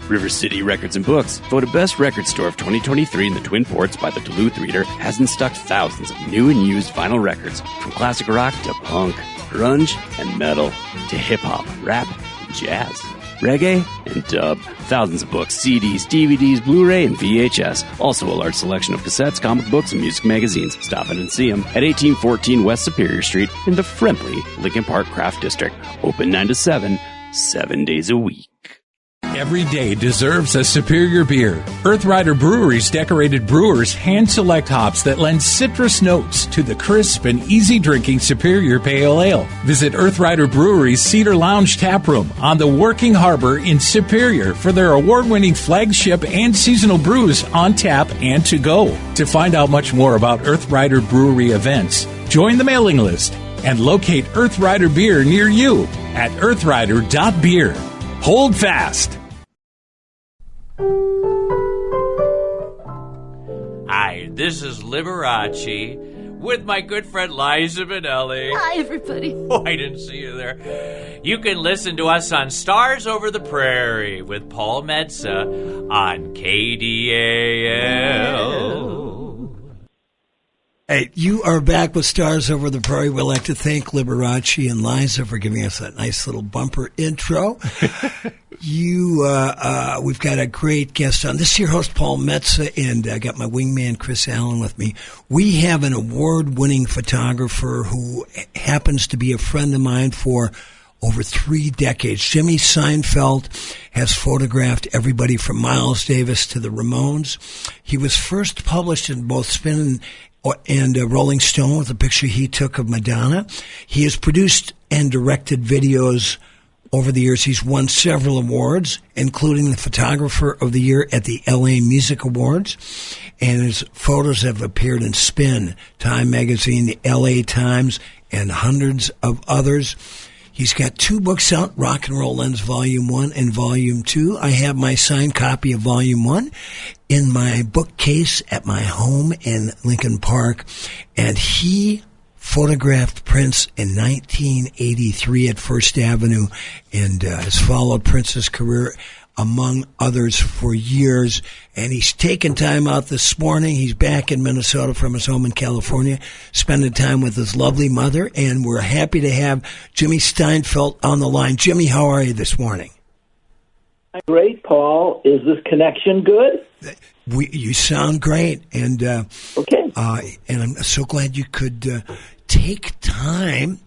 River City Records and Books, voted Best Record Store of 2023 in the Twin Ports by the Duluth Reader, has in stock thousands of new and used vinyl records, from classic rock to punk, grunge, and metal, to hip-hop, rap, and jazz, reggae, and dub. Thousands of books, CDs, DVDs, Blu-ray, and VHS. Also a large selection of cassettes, comic books, and music magazines. Stop in and see them at 1814 West Superior Street in the friendly Lincoln Park Craft District. Open 9 to 7, 7 days a week. Every day deserves a superior beer. Earth Rider Brewery's decorated brewers hand-select hops that lend citrus notes to the crisp and easy-drinking Superior Pale Ale. Visit Earth Rider Brewery's Cedar Lounge Taproom on the Working Harbor in Superior for their award-winning flagship and seasonal brews on tap and to go. To find out much more about Earth Rider Brewery events, join the mailing list and locate Earth Rider Beer near you at earthrider.beer. Hold fast! Hi, this is Liberace with my good friend Liza Minnelli. Hi, everybody. Oh, I didn't see you there. You can listen to us on Stars Over the Prairie with Paul Metsa on KDAL. Hey, you are back with Stars Over the Prairie. We'd like to thank Liberace and Liza for giving us that nice little bumper intro. We've got a great guest on. This is your host, Paul Metsa, and I got my wingman, Chris Allen, with me. We have an award-winning photographer who happens to be a friend of mine for over 3 decades. Jimmy Seinfeld has photographed everybody from Miles Davis to the Ramones. He was first published in both Spin and Rolling Stone with a picture he took of Madonna. He has produced and directed videos over the years. He's won several awards, including the Photographer of the Year at the LA Music Awards. And his photos have appeared in Spin, Time Magazine, the LA Times, and hundreds of others. He's got 2 books out, Rock and Roll Lens Volume 1 and Volume 2. I have my signed copy of Volume 1 in my bookcase at my home in Lincoln Park. And he photographed Prince in 1983 at First Avenue and has followed Prince's career, among others, for years. And he's taken time out this morning. He's back in Minnesota from his home in California, spending time with his lovely mother. And we're happy to have Jimmy Steinfeld on the line. Jimmy, how are you this morning? Great, Paul. Is this connection good? You sound great, and okay. And I'm so glad you could take time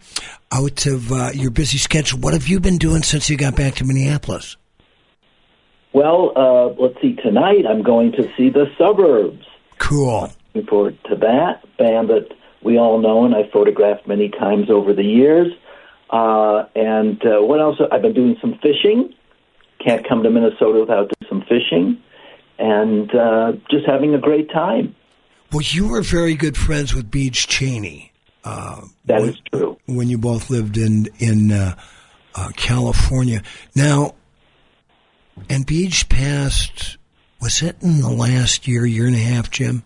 out of your busy schedule. What have you been doing since you got back to Minneapolis? Well, let's see. Tonight I'm going to see The Suburbs. Cool. Looking forward to that band that we all know and I've photographed many times over the years. And what else? I've been doing some fishing. Can't come to Minnesota without doing some fishing. And just having a great time. Well, you were very good friends with Beach Cheney. That is true. When you both lived in California. Now, and Beach passed, was it in the last year and a half, Jim?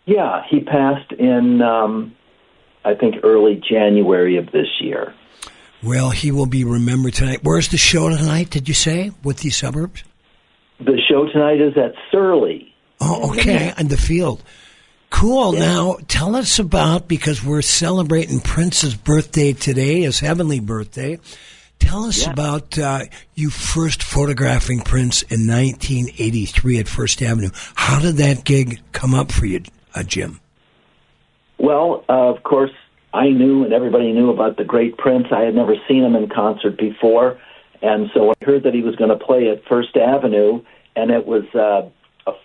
Yeah, he passed in, I think, early January of this year. Well, he will be remembered tonight. Where's the show tonight, did you say, with the Suburbs? The show tonight is at Surly. Oh, okay, in the field. Cool. Yeah. Now, tell us about, because we're celebrating Prince's birthday today, his heavenly birthday. Tell us about you first photographing Prince in 1983 at First Avenue. How did that gig come up for you, Jim? Well, of course, I knew and everybody knew about the great Prince. I had never seen him in concert before. And so I heard that he was going to play at First Avenue, and it was a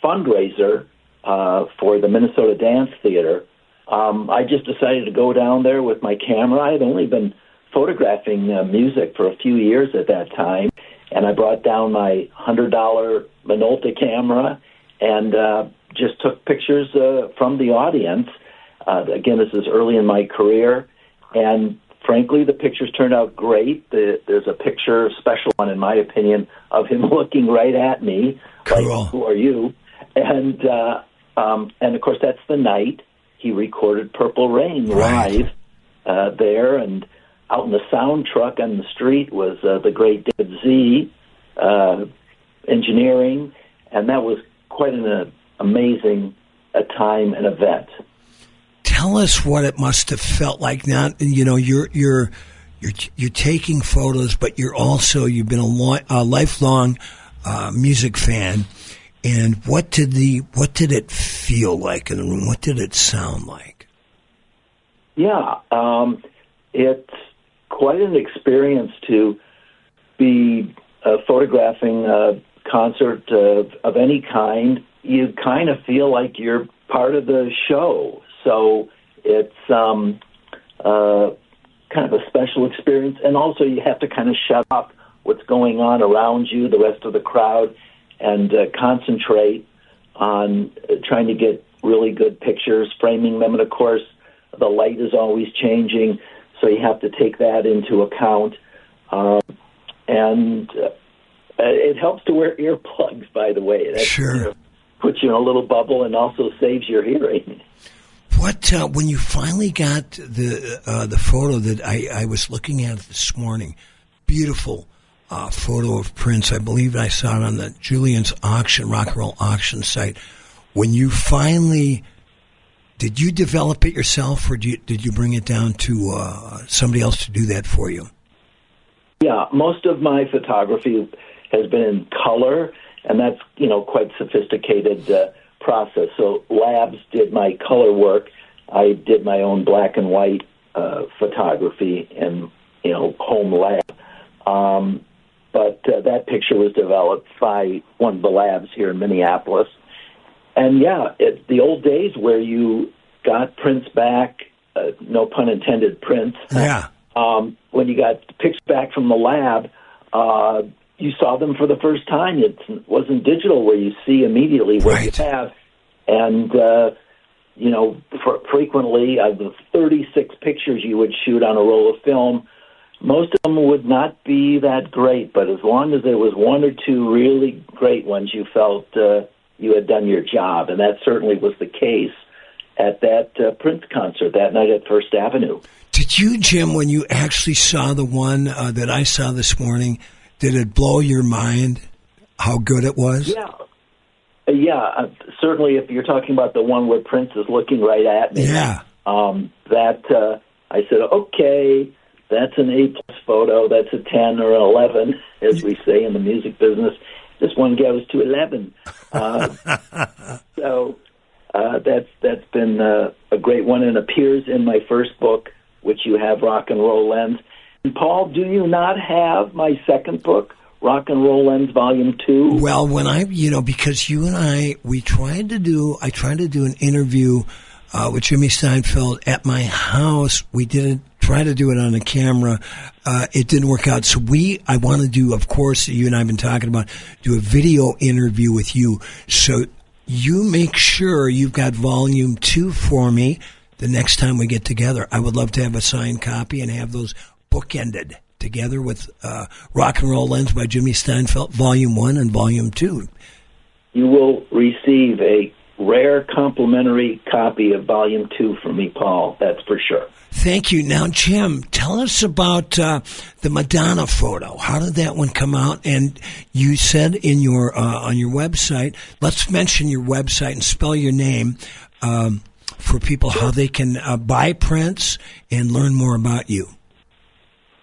fundraiser for the Minnesota Dance Theater. I just decided to go down there with my camera. I had only been photographing music for a few years at that time, and I brought down my $100 Minolta camera and just took pictures from the audience. Again, this is early in my career, and frankly, the pictures turned out great. There's a picture, special one in my opinion, of him looking right at me, cool. Like, who are you? And of course, that's the night he recorded Purple Rain live there, and out in the sound truck on the street was the great David Z, engineering, and that was quite an amazing time and event. Tell us what it must have felt like. Now, you know, you're taking photos, but you've been a lifelong music fan. And what did it feel like in the room? What did it sound like? Yeah, it's quite an experience to be photographing a concert of any kind. You kind of feel like you're part of the show. So it's kind of a special experience. And also you have to kind of shut up what's going on around you, the rest of the crowd, and concentrate on trying to get really good pictures, framing them. And, of course, the light is always changing, so you have to take that into account. And it helps to wear earplugs, by the way. That sure. Puts you in a little bubble and also saves your hearing. What when you finally got the photo that I was looking at this morning, beautiful photo of Prince. I believe I saw it on the Julian's auction, rock and roll auction site. When you finally, did you develop it yourself, or did you bring it down to somebody else to do that for you? Yeah, most of my photography has been in color, and that's quite sophisticated process. So labs did my color work. I did my own black and white photography in home lab. But that picture was developed by one of the labs here in Minneapolis. And yeah, the old days where you got Prince back, no pun intended, Prince. Yeah. When you got pictures back from the lab, you saw them for the first time. It wasn't digital where you see immediately what you have. And, frequently, the 36 pictures you would shoot on a roll of film, most of them would not be that great, but as long as there was one or two really great ones, you felt you had done your job, and that certainly was the case at that Prince concert that night at First Avenue. Did you, Jim, when you actually saw the one that I saw this morning, did it blow your mind how good it was? Yeah, certainly if you're talking about the one where Prince is looking right at me. Yeah. I said, okay, That's an A+ photo. That's a 10 or an 11, as we say in the music business. This one goes to 11. So that's been a great one and appears in my first book, which you have, Rock and Roll Lens. And Paul, do you not have my second book, Rock and Roll Lens Volume 2? Well, when because you and I tried to do an interview with Jimmy Steinfeld at my house. We didn't try to do it on a camera. It didn't work out. So I want to do, of course, you and I have been talking about, do a video interview with you. So you make sure you've got Volume 2 for me the next time we get together. I would love to have a signed copy and have those bookended together with Rock and Roll Lens by Jimmy Steinfeld, Volume 1 and Volume 2. You will receive a rare complimentary copy of Volume 2 from me, Paul. That's for sure. Thank you. Now, Jim, tell us about the Madonna photo. How did that one come out? And you said in your on your website, let's mention your website and spell your name for people, how they can buy prints and learn more about you.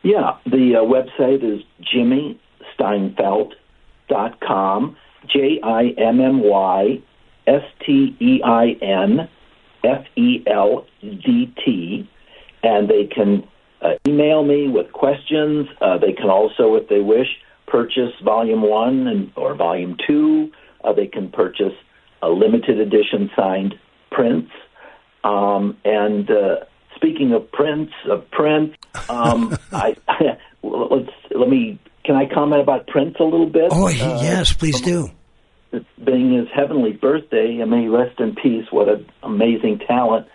Yeah, the website is jimmysteinfeld.com, JimmySteinfeldt, and they can email me with questions. They can also, if they wish, purchase Volume 1 or Volume 2. They can purchase a limited edition signed prints. And speaking of prints, can I comment about Prince a little bit? Oh, yes, please do. It's being his heavenly birthday, and may he rest in peace. What an amazing talent.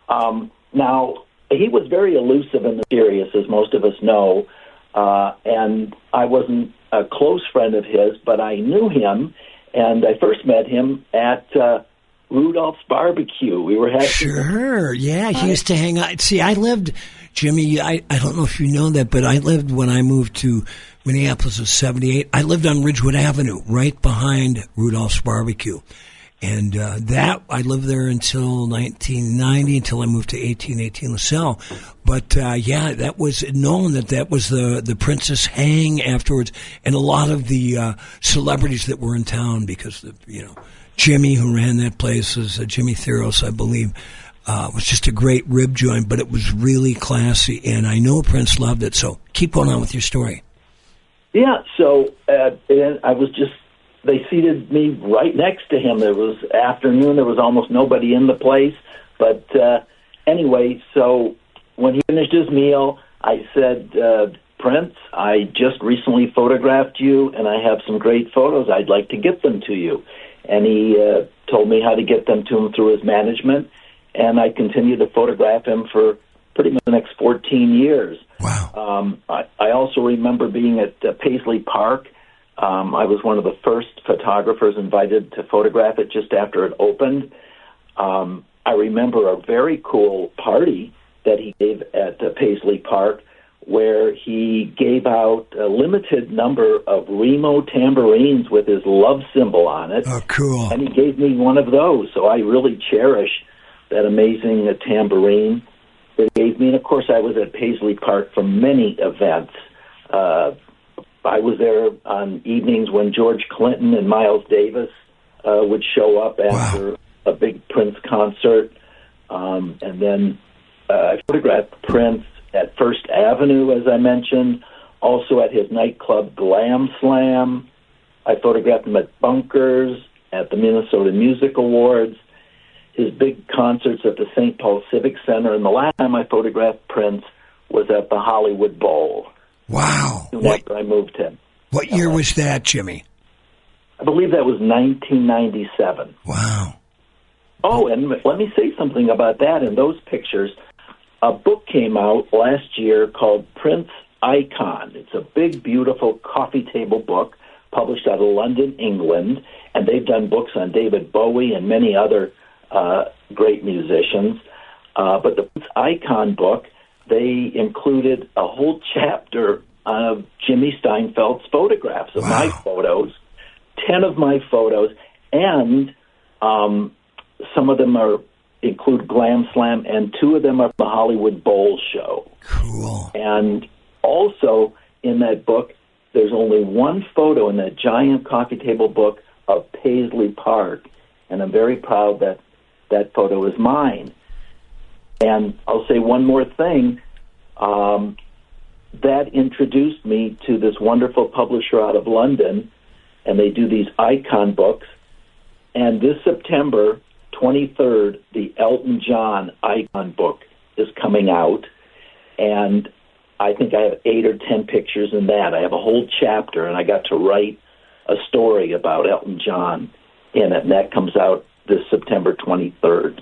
Now, he was very elusive and mysterious, as most of us know, and I wasn't a close friend of his, but I knew him, and I first met him at Rudolph's Barbecue. We were having... Sure, yeah, he used to hang out. See, I lived, Jimmy, I don't know if you know that, but I lived, when I moved to Minneapolis in 78, I lived on Ridgewood Avenue, right behind Rudolph's Barbecue. And I lived there until 1990, until I moved to 1818 LaSalle. But, that was known that was the Princess Hang afterwards, and a lot of the celebrities that were in town, because, Jimmy, who ran that place, was Jimmy Theros, I believe, was just a great rib joint, but it was really classy, and I know Prince loved it. So keep going on with your story. Yeah, so they seated me right next to him. It was afternoon. There was almost nobody in the place. But anyway, so when he finished his meal, I said, Prince, I just recently photographed you, and I have some great photos. I'd like to get them to you. And he told me how to get them to him through his management, and I continued to photograph him for pretty much the next 14 years. Wow. I also remember being at Paisley Park. I was one of the first photographers invited to photograph it just after it opened. I remember a very cool party that he gave at Paisley Park, where he gave out a limited number of Remo tambourines with his love symbol on it. Oh, cool. And he gave me one of those, so I really cherish that amazing tambourine that he gave me. And, of course, I was at Paisley Park for many events. I was there on evenings when George Clinton and Miles Davis would show up after a big Prince concert. And then I photographed Prince at First Avenue, as I mentioned, also at his nightclub Glam Slam. I photographed him at Bunkers, at the Minnesota Music Awards, his big concerts at the St. Paul Civic Center, and the last time I photographed Prince was at the Hollywood Bowl. Wow. After I moved him. What year was that, Jimmy? I believe that was 1997. Wow. Oh, and let me say something about that. In those pictures, a book came out last year called Prince Icon. It's a big, beautiful coffee table book published out of London, England, and they've done books on David Bowie and many other great musicians. But the Prince Icon book, they included a whole chapter of Jimmy Steinfeld's photographs of my photos, 10 of my photos, and some of them are include Glam Slam, and 2 of them are the Hollywood Bowl show. Cool. And also in that book, there's only one photo in that giant coffee table book of Paisley Park, and I'm very proud that that photo is mine. And I'll say one more thing. That introduced me to this wonderful publisher out of London, and they do these icon books. And this September 23rd, the Elton John icon book is coming out, and I think I have 8 or 10 pictures in that. I have a whole chapter, and I got to write a story about Elton John in it, and that comes out this September 23rd.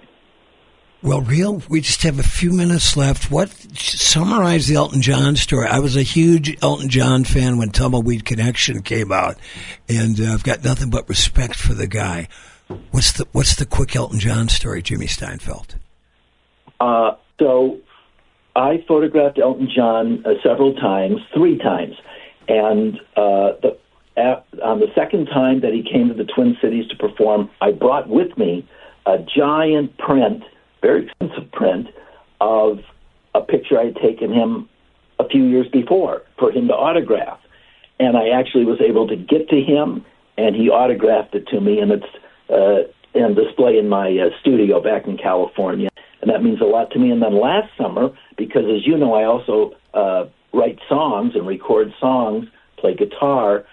Well, we just have a few minutes left. Summarize the Elton John story. I was a huge Elton John fan when Tumbleweed Connection came out, and I've got nothing but respect for the guy. What's the quick Elton John story, Jimmy Steinfeld? So I photographed Elton John several times, 3 times, and on the second time that he came to the Twin Cities to perform, I brought with me a giant print, very expensive print, of a picture I had taken him a few years before for him to autograph. And I actually was able to get to him, and he autographed it to me, and it's in display in my studio back in California. And that means a lot to me. And then last summer, because as you know, I also write songs and record songs, play guitar,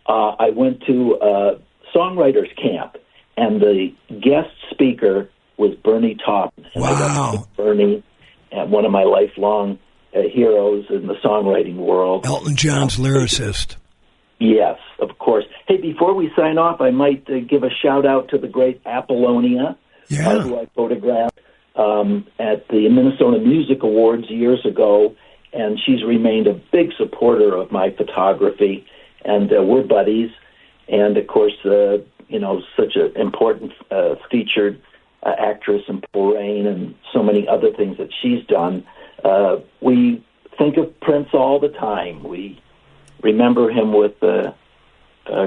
I went to a songwriters camp, and the guest speaker was Bernie Taupin. And wow. I got to meet Bernie, and one of my lifelong heroes in the songwriting world. Elton John's lyricist. Yes, of course. Hey, before we sign off, I might give a shout-out to the great Apollonia, who I photographed at the Minnesota Music Awards years ago, and she's remained a big supporter of my photography, and we're buddies. And, of course, such an important featured actress in Purple Rain and so many other things that she's done. We think of Prince all the time. We remember him with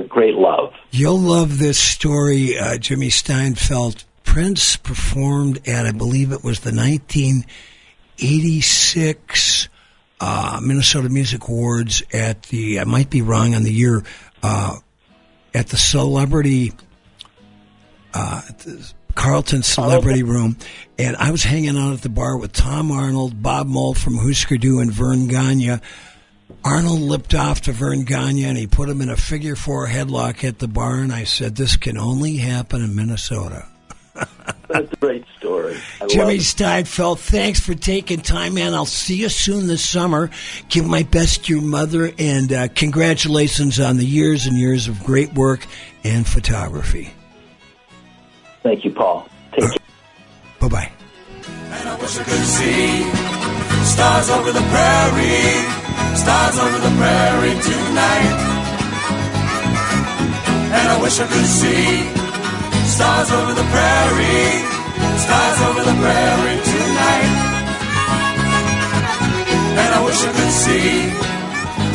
great love. You'll love this story, Jimmy Steinfeld. Prince performed at, I believe it was the 1986 Minnesota Music Awards at the, I might be wrong on the year, at the Celebrity, Carlton Celebrity Room, and I was hanging out at the bar with Tom Arnold, Bob Mould from Husker Du, and Vern Gagne. Arnold lipped off to Vern Gagne, and he put him in a figure 4 headlock at the bar, and I said, this can only happen in Minnesota. That's a great story. Jimmy Steinfeld, thanks for taking time, man. I'll see you soon this summer. Give my best to your mother, and congratulations on the years and years of great work and photography. Thank you, Paul. Take care. Bye-bye. And I wish I could see stars over the prairie, stars over the prairie tonight. And I wish I could see stars over the prairie, stars over the prairie tonight. And I wish I could see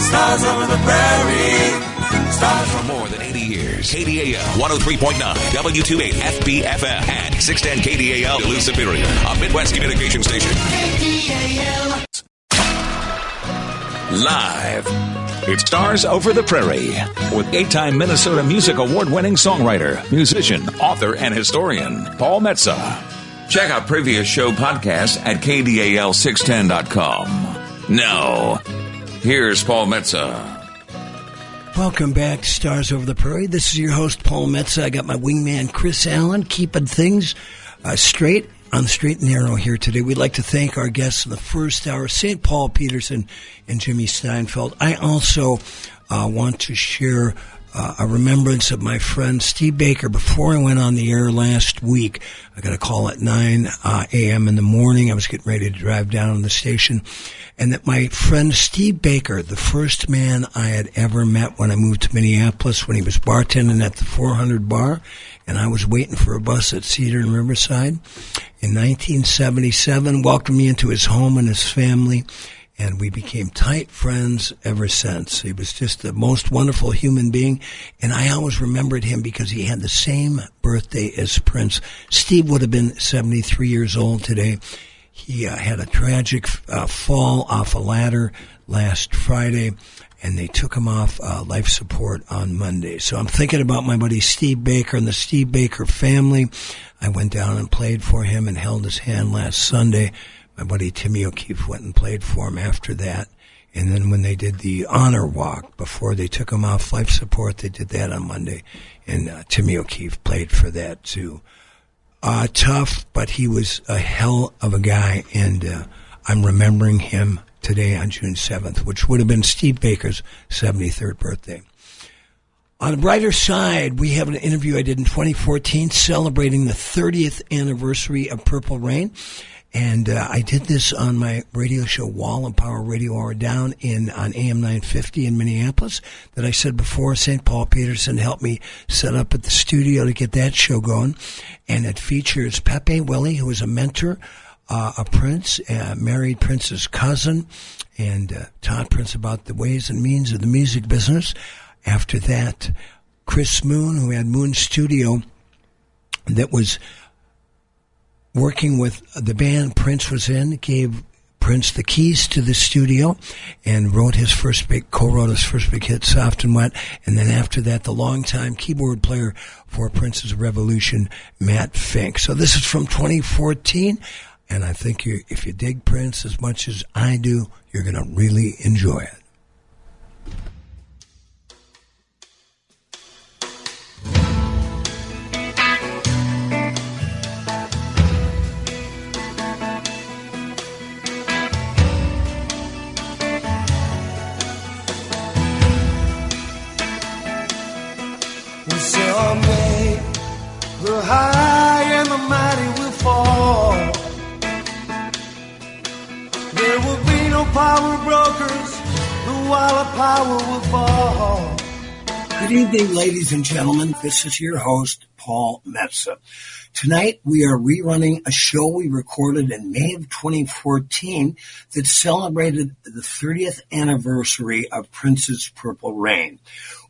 stars over the prairie, stars for more than 80 years. KDAL 103.9, W28 FBFM, and 610 KDAL Duluth Superior, a Midwest communication station. KDAL. Live. It's Stars Over the Prairie with 8-time Minnesota Music Award-winning songwriter, musician, author, and historian, Paul Metsa. Check out previous show podcasts at KDAL610.com. Now, here's Paul Metsa. Welcome back to Stars Over the Prairie. This is your host, Paul Metsa. I got my wingman, Chris Allen, keeping things straight on the straight and narrow here today. We'd like to thank our guests in the first hour, St. Paul Peterson and Jimmy Steinfeld. I also want to share a remembrance of my friend Steve Baker. Before I went on the air last week, I got a call at 9 a.m. in the morning. I was getting ready to drive down to the station, and that my friend Steve Baker, the first man I had ever met when I moved to Minneapolis, when he was bartending at the 400 bar, and I was waiting for a bus at Cedar and Riverside in 1977, welcomed me into his home and his family. and we became tight friends ever since. He was just the most wonderful human being, and I always remembered him because he had the same birthday as Prince. Steve would have been 73 years old today. He had a tragic fall off a ladder last Friday, and they took him off life support on Monday. So I'm thinking about my buddy Steve Baker and the Steve Baker family. I went down and played for him and held his hand last Sunday. My buddy Timmy O'Keefe went and played for him after that. And then when they did the honor walk before they took him off life support, they did that on Monday. And Timmy O'Keefe played for that too. Tough, but he was a hell of a guy. And I'm remembering him today on June 7th, which would have been Steve Baker's 73rd birthday. On the brighter side, we have an interview I did in 2014 celebrating the 30th anniversary of Purple Rain. And I did this on my radio show, Wall of Power Radio Hour, down on AM 950 in Minneapolis, that I said before. St. Paul Peterson helped me set up at the studio to get that show going. And it features Pepe Willie, who is a mentor, a Prince, married Prince's cousin, and taught Prince about the ways and means of the music business. After that, Chris Moon, who had Moon Studio, that was working with the band Prince was in, gave Prince the keys to the studio and co-wrote his first big hit, Soft and Wet. And then after that, the longtime keyboard player for Prince's Revolution, Matt Fink. So this is from 2014. And I think if you dig Prince as much as I do, you're going to really enjoy it. Someday the high and the mighty will fall. There will be no power brokers. The wall of power will fall. Good evening, ladies and gentlemen. This is your host, Paul Metsa. Tonight, we are rerunning a show we recorded in May of 2014 that celebrated the 30th anniversary of Prince's Purple Rain.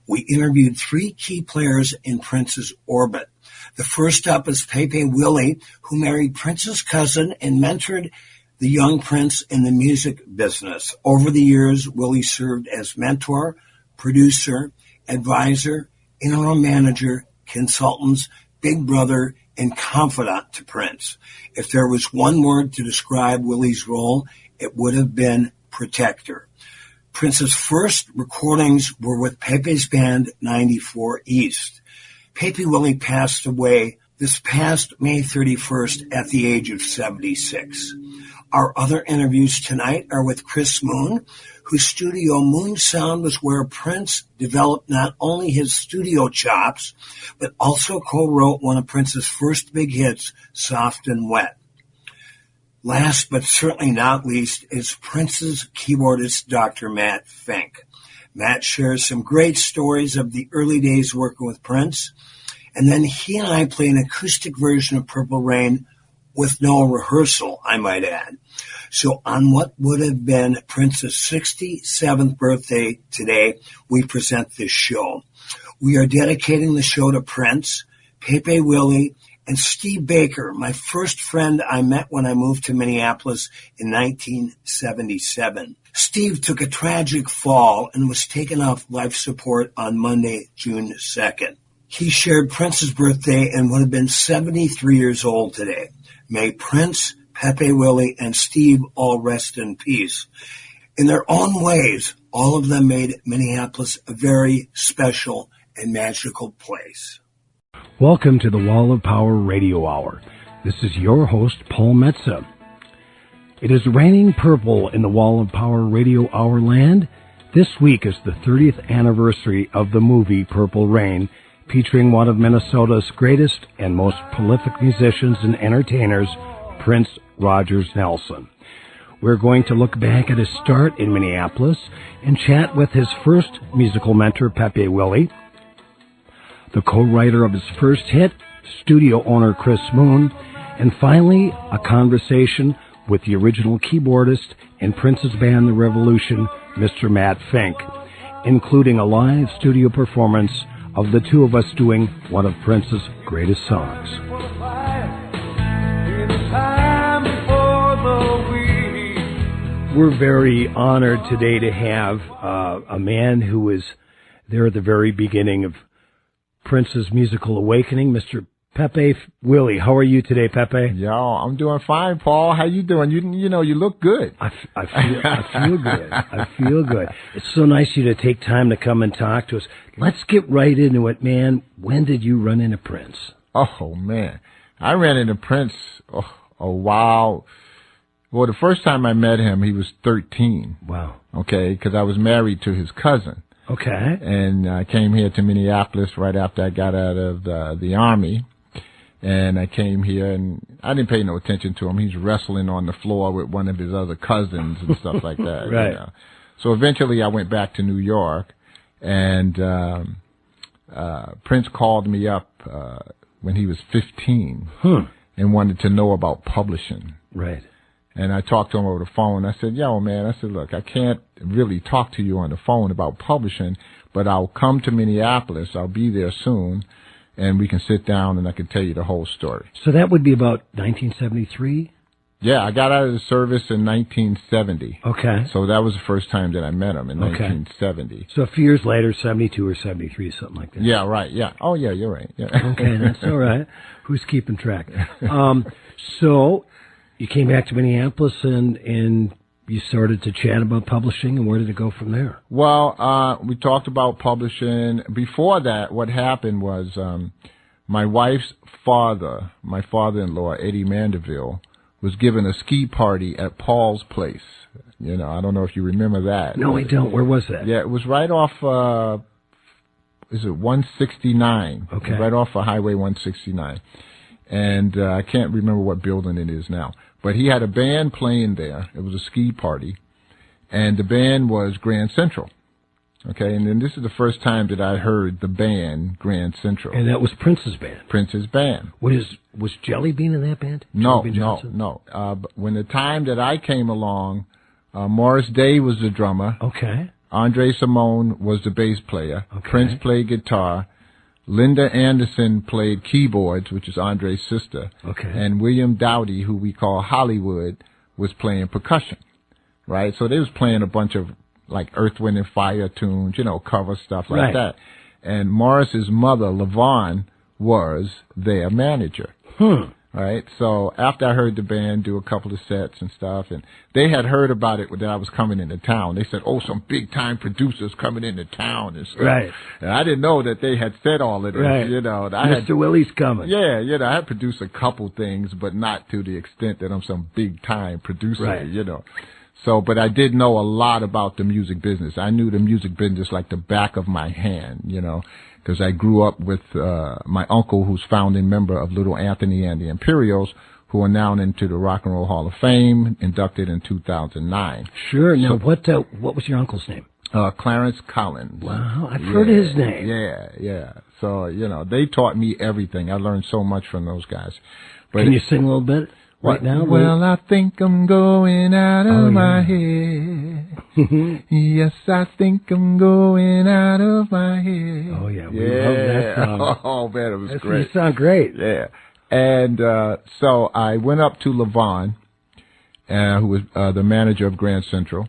We interviewed 3 key players in Prince's orbit. The first up is Pepe Willie, who married Prince's cousin and mentored the young Prince in the music business. Over the years, Willie served as mentor, producer, advisor, interim manager, consultant, big brother, and confidant to Prince. If there was one word to describe Willie's role, it would have been protector. Prince's first recordings were with Pepe's band 94 East. Pepe Willie passed away this past May 31st at the age of 76. Our other interviews tonight are with Chris Moon, whose studio Moon Sound was where Prince developed not only his studio chops, but also co-wrote one of Prince's first big hits, Soft and Wet. Last but certainly not least is Prince's keyboardist, Dr. Matt Fink. Matt shares some great stories of the early days working with Prince, and then he and I play an acoustic version of Purple Rain with no rehearsal, I might add. So on what would have been Prince's 67th birthday today, we present this show. We are dedicating the show to Prince, Pepe Willie, and Steve Baker, my first friend I met when I moved to Minneapolis in 1977. Steve took a tragic fall and was taken off life support on Monday, June 2nd. He shared Prince's birthday and would have been 73 years old today. May Prince, Pepe Willie, and Steve all rest in peace. In their own ways, all of them made Minneapolis a very special and magical place. Welcome to the Wall of Power Radio Hour. This is your host, Paul Metsa. It is raining purple in the Wall of Power Radio Hour land. This week is the 30th anniversary of the movie Purple Rain, featuring one of Minnesota's greatest and most prolific musicians and entertainers, Prince Rogers Nelson. We're going to look back at his start in Minneapolis and chat with his first musical mentor, Pepe Willie, the co-writer of his first hit, studio owner Chris Moon, and finally, a conversation with the original keyboardist in Prince's band The Revolution, Mr. Matt Fink, including a live studio performance of the two of us doing one of Prince's greatest songs. We're very honored today to have a man who was there at the very beginning of Prince's musical awakening, Mr. Pepe Willie. How are you today, Pepe? Yo, I'm doing fine, Paul. How you doing? You know, you look good. I feel good. I feel good. It's so nice of you to take time to come and talk to us. Let's get right into it, man. When did you run into Prince? Oh, man. I ran into Prince a while. Well, the first time I met him, he was 13. Wow. Okay, because I was married to his cousin. Okay. And I came here to Minneapolis right after I got out of the Army. And I came here, and I didn't pay no attention to him. He's wrestling on the floor with one of his other cousins and stuff like that. Right. You know? So eventually I went back to New York, and Prince called me up when he was 15 and wanted to know about publishing. Right. And I talked to him over the phone. I said, yo, man, I said, look, I can't really talk to you on the phone about publishing, but I'll come to Minneapolis. I'll be there soon, and we can sit down and I can tell you the whole story. So that would be about 1973? Yeah, I got out of the service in 1970. Okay. So that was the first time that I met him, in 1970. So a few years later, 72 or 73, something like that. Yeah, right, yeah. Oh, yeah, you're right. Yeah. Okay, that's all right. Who's keeping track? So you came back to Minneapolis and you started to chat about publishing, and where did it go from there? Well, we talked about publishing. Before that, what happened was my wife's father, my father-in-law, Eddie Mandeville, was giving a ski party at Paul's place. You know, I don't know if you remember that. No, I don't. Where was that? Yeah, it was right off, is it 169? Okay. Right off of Highway 169. And I can't remember what building it is now. But he had a band playing there. It was a ski party. And the band was Grand Central. Okay, and then this is the first time that I heard the band Grand Central. And that was Prince's band? Prince's band. Was Jelly Bean in that band? No. But when the time that I came along, Morris Day was the drummer. Okay. Andre Simone was the bass player. Okay. Prince played guitar. Linda Anderson played keyboards, which is Andre's sister. Okay. And William Dowdy, who we call Hollywood, was playing percussion. Right? So they was playing a bunch of like Earth, Wind and Fire tunes, you know, cover stuff like that. And Morris's mother, LaVon, was their manager. Right? So after I heard the band do a couple of sets and stuff, and they had heard about it that I was coming into town. They said, oh, some big-time producers coming into town and stuff. Right. And I didn't know that they had said all of this, right. You know. Mr. Willie's coming. Yeah, you know, I had produced a couple things, but not to the extent that I'm some big-time producer, right. You know. So, but I did know a lot about the music business. I knew the music business like the back of my hand, you know, because I grew up with my uncle, who's founding member of Little Anthony and the Imperials, who are now into the Rock and Roll Hall of Fame, inducted in 2009. Sure. Now, what was your uncle's name? Clarence Collins. Wow, I've heard his name. Yeah. So, you know, they taught me everything. I learned so much from those guys. But can you sing a little bit? Right now? Well, I think I'm going out of my head. Yes, I think I'm going out of my head. Oh, yeah. We love that song. Oh, man, it was great. You sound great. Yeah. And so I went up to LaVon, who was the manager of Grand Central,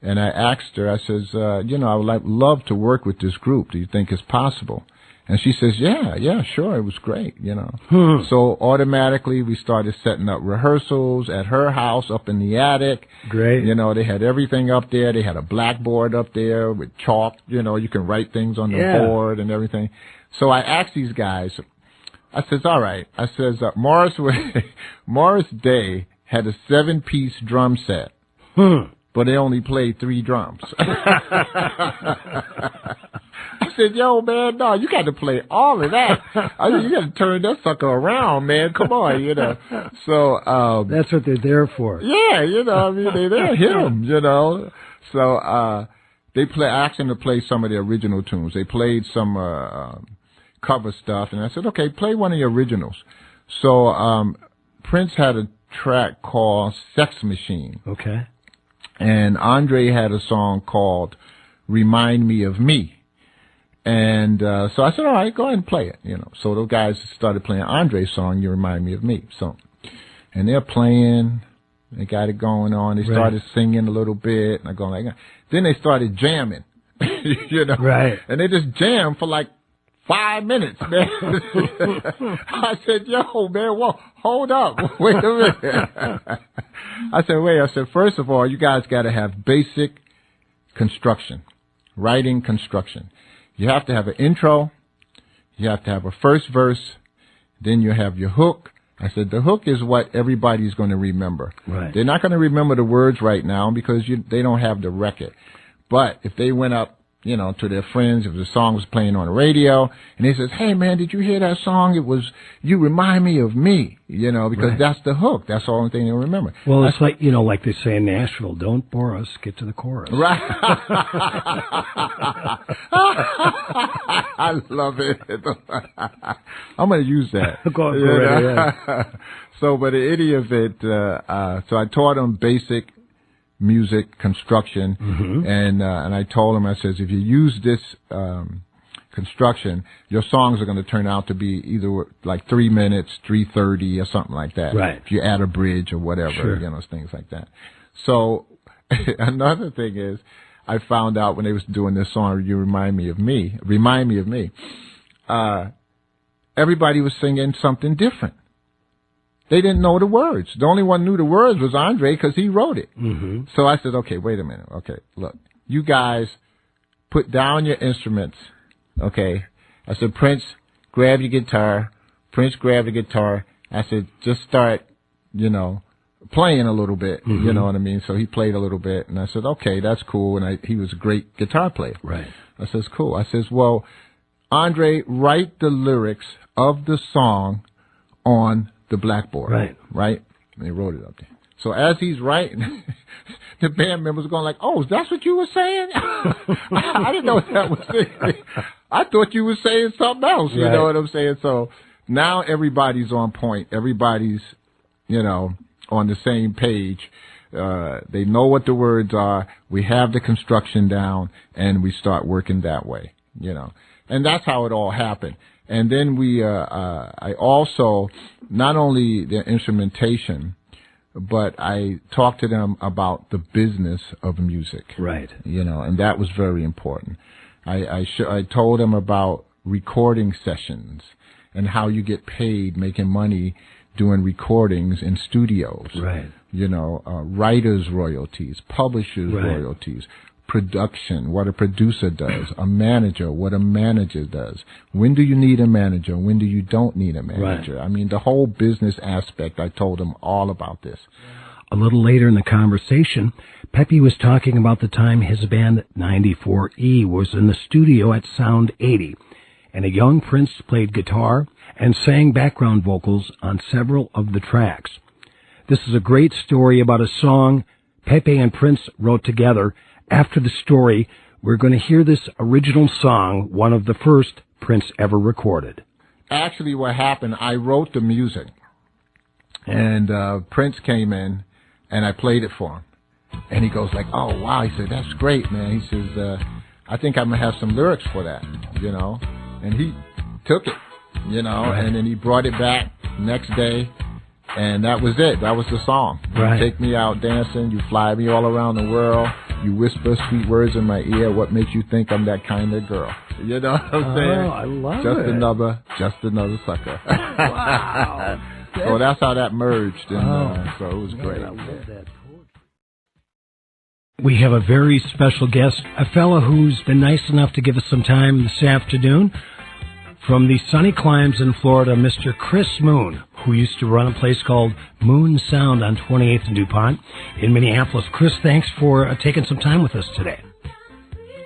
and I asked her, I says, you know, I would love to work with this group. Do you think it's possible? And she says, yeah, sure, it was great, you know. So automatically we started setting up rehearsals at her house up in the attic. Great. You know, they had everything up there. They had a blackboard up there with chalk. You know, you can write things on the board and everything. So I asked these guys, I says, all right. I says, Morris Day had a 7-piece drum set, but they only played 3 drums. I said, yo, man, no, you got to play all of that. I said, you got to turn that sucker around, man. Come on, you know. So that's what they're there for. Yeah, you know, I mean, they're there to hit them, you know. So I asked them to play some of the original tunes. They played some cover stuff, and I said, okay, play one of the originals. So Prince had a track called Sex Machine. Okay. And Andre had a song called Remind Me of Me. And so I said, all right, go ahead and play it. So those guys started playing Andre's song, You Remind Me of Me. So, and they're playing, they got it going on. They started singing a little bit. And I go like, then they started jamming, Right. And they just jammed for like 5 minutes, man. I said, yo, man, whoa, hold up. Wait a minute. I said, first of all, you guys got to have basic construction, writing construction. You have to have an intro. You have to have a first verse. Then you have your hook. I said, the hook is what everybody's going to remember. Right. They're not going to remember the words right now because they don't have the record. But if they went up, to their friends, if the song was playing on the radio, and they says, hey, man, did you hear that song? It was You Remind Me of Me, because that's the hook. That's the only thing they remember. Well, it's like, like they say in Nashville, don't bore us, get to the chorus. Right. I love it. I'm going to use that. Go ahead, yeah. So, but in any event, so I taught them basic music construction, and I told him, I says, if you use this construction, your songs are going to turn out to be either like 3 minutes, 3:30, or something like that. Right. If you add a bridge or whatever, things like that. So another thing is, I found out when they was doing this song, You Remind Me of Me, everybody was singing something different. They didn't know the words. The only one who knew the words was Andre because he wrote it. So I said, okay, wait a minute. Okay, look, you guys put down your instruments. Okay. I said, Prince, grab your guitar. Prince, grab the guitar. I said, just start, playing a little bit. You know what I mean? So he played a little bit, and I said, okay, that's cool. And he was a great guitar player. Right. I says, cool. I says, well, Andre, write the lyrics of the song on the blackboard. Right? And he wrote it up there. So as he's writing, the band members are going like, oh, that's what you were saying? I didn't know what that was saying. I thought you were saying something else. You know what I'm saying? So now everybody's on point. Everybody's, on the same page. They know what the words are. We have the construction down, and we start working that way, And that's how it all happened. And then I also, not only their instrumentation, but I talked to them about the business of music. Right. And that was very important. I told them about recording sessions and how you get paid making money doing recordings in studios. Right. Writers' royalties, publishers' royalties, production, what a producer does, a manager, what a manager does. When do you need a manager? When do you don't need a manager? I mean, the whole business aspect, I told them all about this. A little later in the conversation, Pepe was talking about the time his band 94E was in the studio at Sound 80, and a young Prince played guitar and sang background vocals on several of the tracks. This is a great story about a song Pepe and Prince wrote together. After the story, we're going to hear this original song, one of the first Prince ever recorded. Actually, what happened, I wrote the music, and Prince came in, and I played it for him. And he goes like, oh, wow. He said, that's great, man. He says, I think I'm going to have some lyrics for that, And he took it, and then he brought it back next day. And that was it. That was the song. Right. You take me out dancing. You fly me all around the world. You whisper sweet words in my ear. What makes you think I'm that kind of girl? You know what I'm saying? Oh, I love Just another sucker. Wow. So that's how that merged. And so it was great. I love that. We have a very special guest, a fellow who's been nice enough to give us some time this afternoon. From the sunny climes in Florida, Mr. Chris Moon, who used to run a place called Moon Sound on 28th and DuPont in Minneapolis. Chris, thanks for taking some time with us today.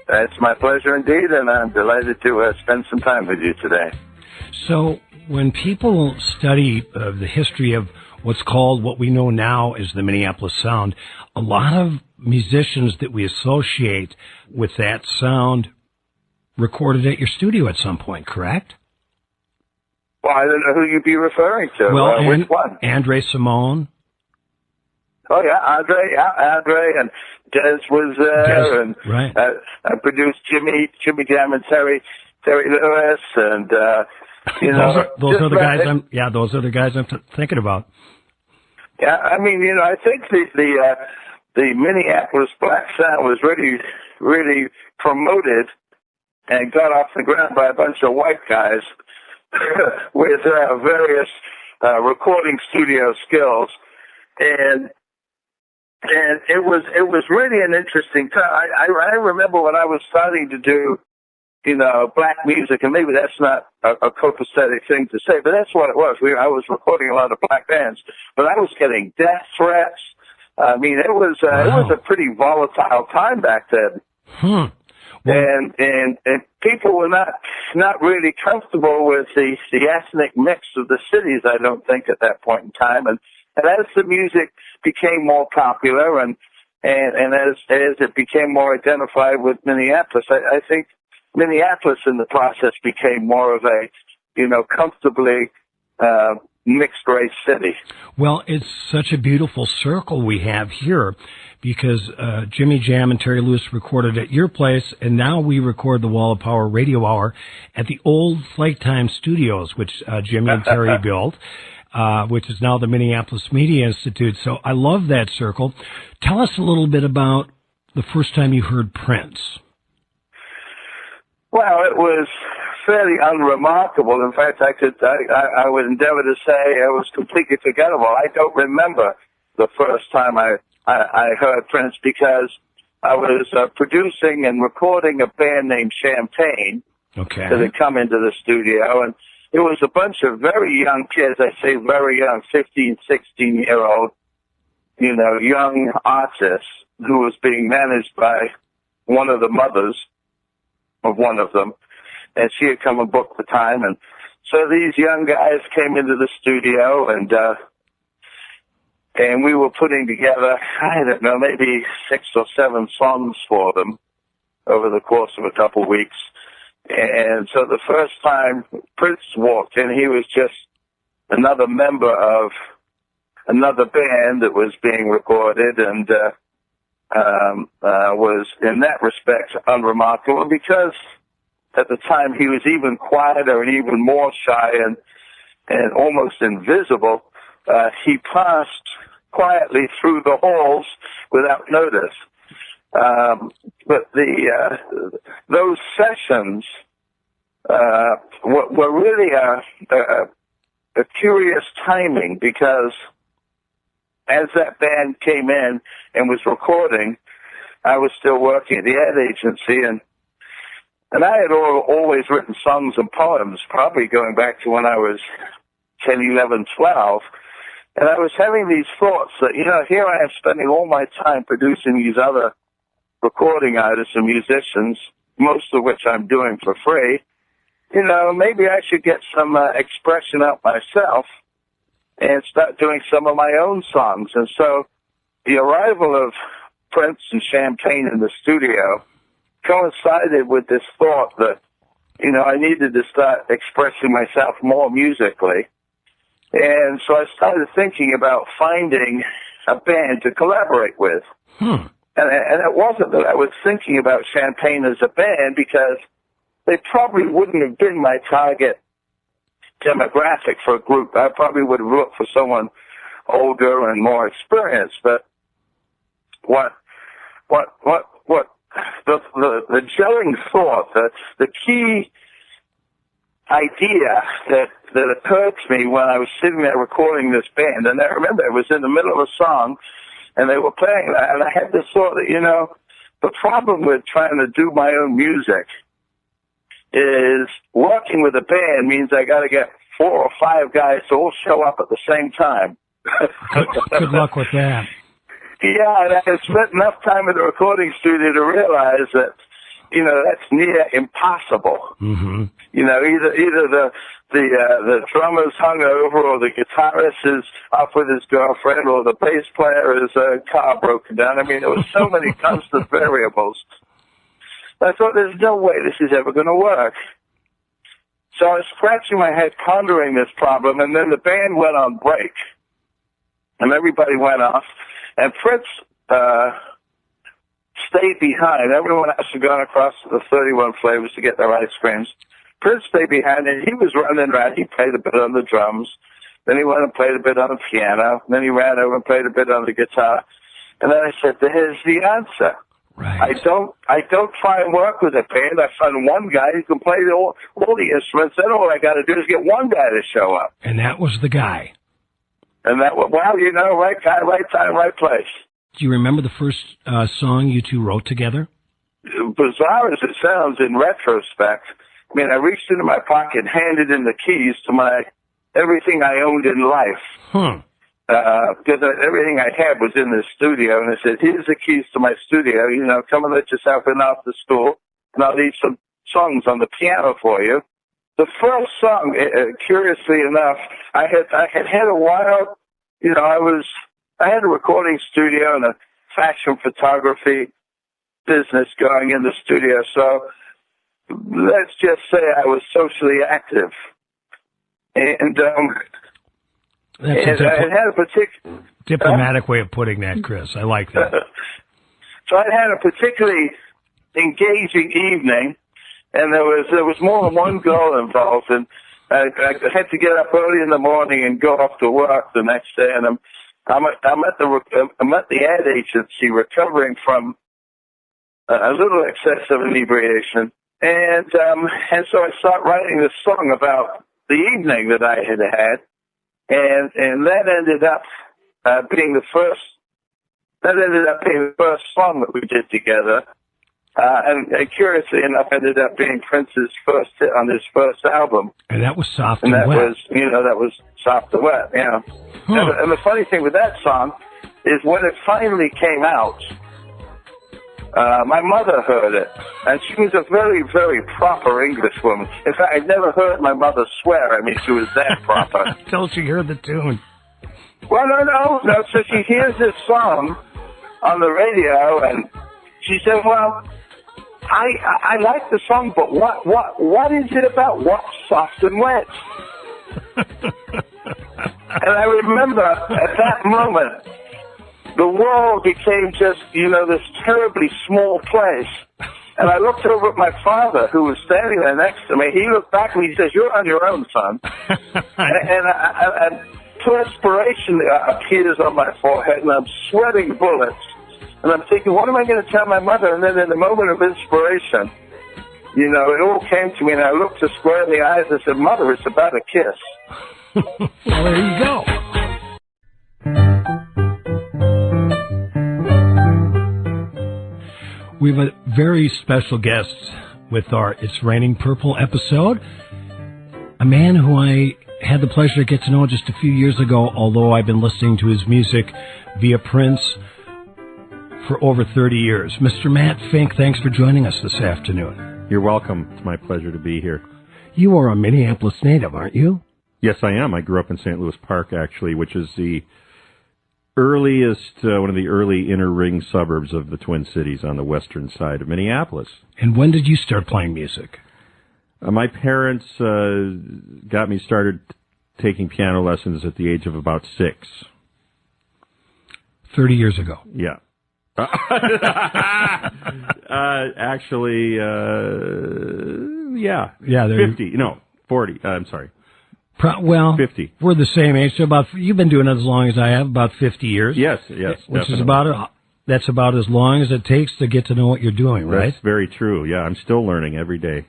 It's my pleasure indeed, and I'm delighted to spend some time with you today. So when people study the history of what we know now as the Minneapolis Sound, a lot of musicians that we associate with that sound recorded at your studio at some point, correct? Well, I don't know who you'd be referring to. Well, which one? Andre Simone, Oh yeah, Andre, and Des was there, and right. I produced Jimmy Jam and Terry Lewis, and those are the guys. Those are the guys I'm thinking about. Yeah, I mean, I think the Minneapolis Black Sound was really promoted and got off the ground by a bunch of white guys with various recording studio skills, and it was really an interesting time. I remember when I was starting to do, black music, and maybe that's not a copacetic thing to say, but that's what it was. I was recording a lot of black bands, but I was getting death threats. I mean, it was a pretty volatile time back then. And people were not really comfortable with the ethnic mix of the cities, I don't think, at that point in time. And as the music became more popular and as it became more identified with Minneapolis, I think Minneapolis in the process became more of a, comfortably mixed race city. Well, it's such a beautiful circle we have here because Jimmy Jam and Terry Lewis recorded at your place, and now we record the Wall of Power Radio Hour at the old Flight Time Studios, which Jimmy and Terry built, which is now the Minneapolis Media Institute. So I love that circle. Tell us a little bit about the first time you heard Prince. Well, it was fairly unremarkable. In fact, I would endeavor to say it was completely forgettable. I don't remember the first time I heard Prince because I was producing and recording a band named Champagne that had come into the studio, and it was a bunch of very young kids. I say very young, 15, 16-year-old, young artists who was being managed by one of the mothers of one of them, and she had come and booked the time, and so these young guys came into the studio, and we were putting together, I don't know, maybe 6 or 7 songs for them over the course of a couple of weeks. And so the first time Prince walked in, he was just another member of another band that was being recorded, and was in that respect unremarkable because at the time he was even quieter and even more shy and almost invisible. He passed quietly through the halls without notice. But those sessions were really a curious timing because as that band came in and was recording, I was still working at the ad agency, and I had always written songs and poems, probably going back to when I was 10, 11, 12. And I was having these thoughts that, here I am spending all my time producing these other recording artists and musicians, most of which I'm doing for free. Maybe I should get some expression out myself and start doing some of my own songs. And so the arrival of Prince and Champagne in the studio coincided with this thought that, I needed to start expressing myself more musically. And so I started thinking about finding a band to collaborate with. And it wasn't that I was thinking about Champagne as a band because they probably wouldn't have been my target demographic for a group. I probably would have looked for someone older and more experienced. But what the gelling thought, the key idea that occurred to me when I was sitting there recording this band, and I remember it was in the middle of a song, and they were playing that, and I had this thought that, the problem with trying to do my own music is working with a band means I got to get 4 or 5 guys to all show up at the same time. Good luck with that. Yeah, and I had spent enough time in the recording studio to realize that, that's near impossible. Mm-hmm. Either the drummer's hungover, or the guitarist is off with his girlfriend, or the bass player is car broken down. I mean, there were so many constant variables. I thought, there's no way this is ever going to work. So I was scratching my head, pondering this problem, and then the band went on break, and everybody went off, And Fritz stayed behind. Everyone else had gone across to the 31 Flavors to get their ice creams. Fritz stayed behind, and he was running around. He played a bit on the drums. Then he went and played a bit on the piano. Then he ran over and played a bit on the guitar. And then I said, there's the answer. Right. I don't try and work with a band. I find one guy who can play all the instruments. Then all I got to do is get one guy to show up. And that was the guy. And that, well, right guy, right time, right place. Do you remember the first song you two wrote together? Bizarre as it sounds in retrospect, I mean, I reached into my pocket and handed in the keys to everything I owned in life. Because everything I had was in the studio, and I said, here's the keys to my studio, come and let yourself in after school, and I'll leave some songs on the piano for you. The first song, curiously enough, I had a while, I had a recording studio and a fashion photography business going in the studio, so let's just say I was socially active. And, That's I had a particular diplomatic way of putting that, Chris. I like that. So I had a particularly engaging evening, and there was more than one girl involved, and I had to get up early in the morning and go off to work the next day, and I'm at the ad agency recovering from a little excessive inebriation, and so I start writing this song about the evening that I had had. And that ended up being the first song that we did together. And curiously enough, ended up being Prince's first hit on his first album. And that was Soft and and Wet. That was Soft and Wet, yeah. And the funny thing with that song is when it finally came out, my mother heard it, and she was a very, very proper English woman. In fact, I'd never heard my mother swear. I mean, she was that proper. Until she heard the tune. Well, no. So she hears this song on the radio, and she said, well, I like the song, but what is it about what's soft and wet? And I remember at that moment, the world became just, this terribly small place. And I looked over at my father, who was standing there next to me. He looked back at me, he says, you're on your own, son. and perspiration appears on my forehead, and I'm sweating bullets. And I'm thinking, what am I going to tell my mother? And then in a moment of inspiration, it all came to me, and I looked her square in the eyes and said, Mother, it's about a kiss. Well, there you go. We have a very special guest with our It's Raining Purple episode. A man who I had the pleasure to get to know just a few years ago, although I've been listening to his music via Prince for over 30 years. Mr. Matt Fink, thanks for joining us this afternoon. You're welcome. It's my pleasure to be here. You are a Minneapolis native, aren't you? Yes, I am. I grew up in St. Louis Park, actually, which is the earliest, one of the early inner ring suburbs of the Twin Cities on the western side of Minneapolis. And when did you start playing music? My parents got me started taking piano lessons at the age of about 6. 30 years ago. Yeah. Actually, yeah. Yeah, 50. No, 40. I'm sorry. 50. We're the same age. So you've been doing it as long as I have, about 50 years. Yes. Which definitely. That's about as long as it takes to get to know what you're doing, right? That's very true. Yeah, I'm still learning every day.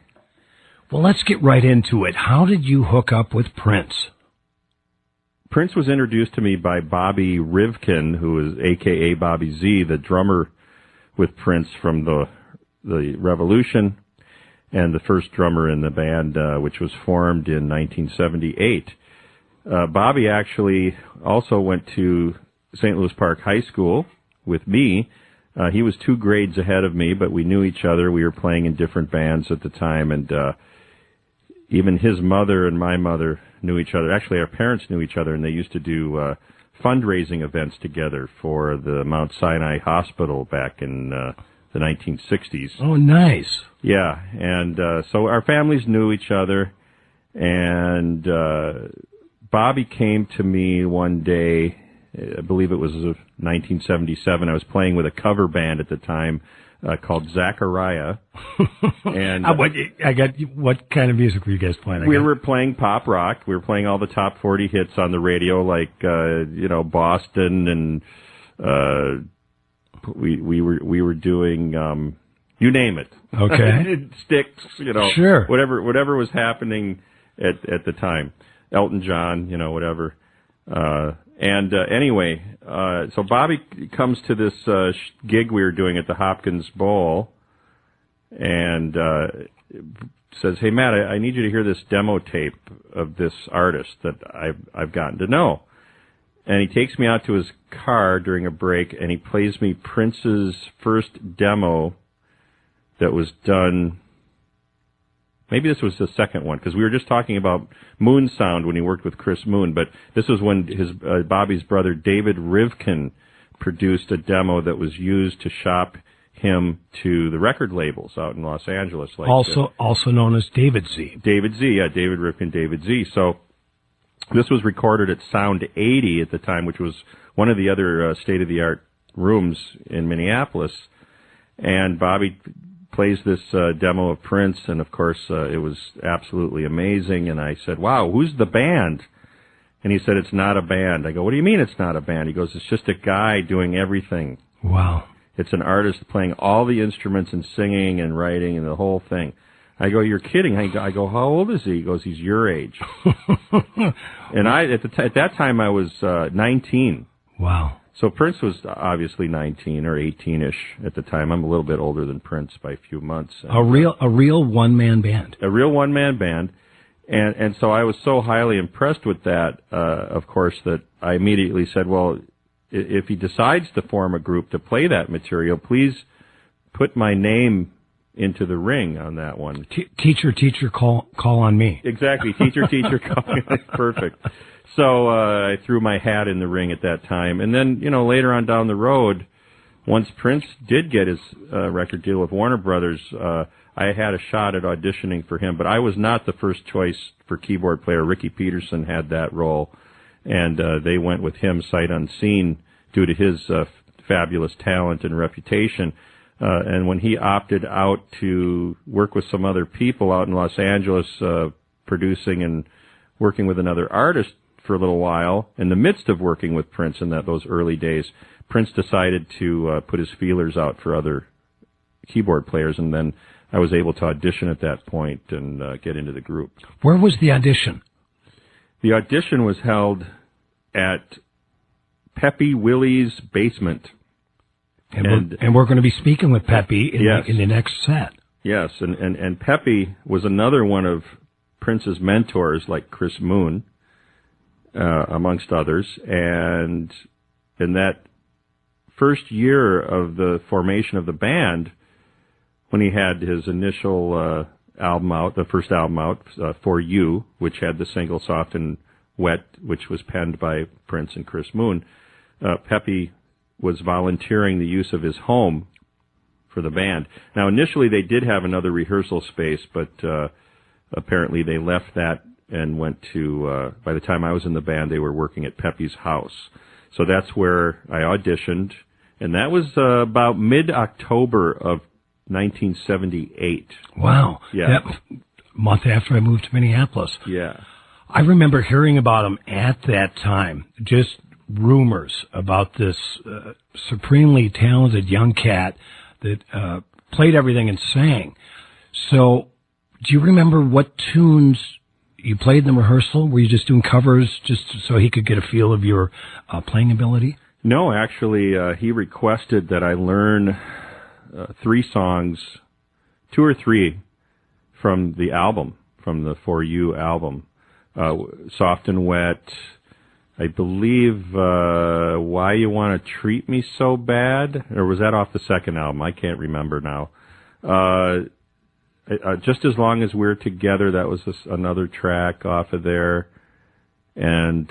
Well, let's get right into it. How did you hook up with Prince? Prince was introduced to me by Bobby Rivkin, who is a.k.a. Bobby Z, the drummer with Prince from the Revolution, and the first drummer in the band, which was formed in 1978. Bobby actually also went to St. Louis Park High School with me. He was 2 grades ahead of me, but we knew each other. We were playing in different bands at the time, and even his mother and my mother knew each other. Actually, our parents knew each other, and they used to do fundraising events together for the Mount Sinai Hospital back in the 1960s. Oh, nice. Yeah, and so our families knew each other, and Bobby came to me one day, I believe it was 1977. I was playing with a cover band at the time called Zachariah. And what kind of music were you guys playing? We were playing pop rock. We were playing all the top 40 hits on the radio, like Boston, and we were doing you name it. Okay. Sticks, Sure. whatever was happening at the time. Elton John, whatever. Anyway, so Bobby comes to this gig we were doing at the Hopkins Bowl and says, "Hey, Matt, I need you to hear this demo tape of this artist that I've gotten to know." And he takes me out to his car during a break, and he plays me Prince's first demo that was done. Maybe this was the second one, because we were just talking about Moon Sound when he worked with Chris Moon, but this was when his Bobby's brother David Rivkin produced a demo that was used to shop him to the record labels out in Los Angeles. Also known as David Z. David Z, yeah, David Rivkin, David Z. So this was recorded at Sound 80 at the time, which was one of the other state-of-the-art rooms in Minneapolis, and Bobby plays this demo of Prince, and of course it was absolutely amazing. And I said, "Wow, who's the band?" And he said, "It's not a band." I go, "What do you mean it's not a band?" He goes, "It's just a guy doing everything." Wow. It's an artist playing all the instruments and singing and writing and the whole thing. I go, "You're kidding." I go, "How old is he?" He goes, "He's your age." And at that time I was 19. Wow. So Prince was obviously 19 or 18-ish at the time. I'm a little bit older than Prince by a few months. A real one-man band. A real one-man band. And so I was so highly impressed with that, of course, that I immediately said, well, if he decides to form a group to play that material, please put my name into the ring on that one. Teacher, call on me. Exactly. Teacher, call me. Perfect. So I threw my hat in the ring at that time. And then, later on down the road, once Prince did get his record deal with Warner Brothers, I had a shot at auditioning for him. But I was not the first choice for keyboard player. Ricky Peterson had that role, and they went with him sight unseen due to his fabulous talent and reputation. And when he opted out to work with some other people out in Los Angeles, producing and working with another artist for a little while, in the midst of working with Prince in those early days, Prince decided to put his feelers out for other keyboard players, and then I was able to audition at that point and get into the group. Where was the audition? The audition was held at Peppy Willie's basement. And we're going to be speaking with Peppy in the next set. Yes, and Peppy was another one of Prince's mentors, like Chris Moon, amongst others. And in that first year of the formation of the band, when he had his initial album out, the first album out, For You, which had the single Soft and Wet, which was penned by Prince and Chris Moon, Peppy was volunteering the use of his home for the band. Now, initially they did have another rehearsal space, but apparently they left that and went to, by the time I was in the band, they were working at Peppy's house. So that's where I auditioned, and that was about mid-October of 1978. Wow. Yeah. That month after I moved to Minneapolis. Yeah. I remember hearing about him at that time, just rumors about this supremely talented young cat that played everything and sang. So, do you remember what tunes you played in the rehearsal? Were you just doing covers just so he could get a feel of your playing ability? No, actually, he requested that I learn 3 songs, 2 or 3 from the album, from the For You album. Soft and Wet, I believe Why You Want to Treat Me So Bad, or was that off the second album? I can't remember now. Just As Long As We're Together, that was another track off of there. And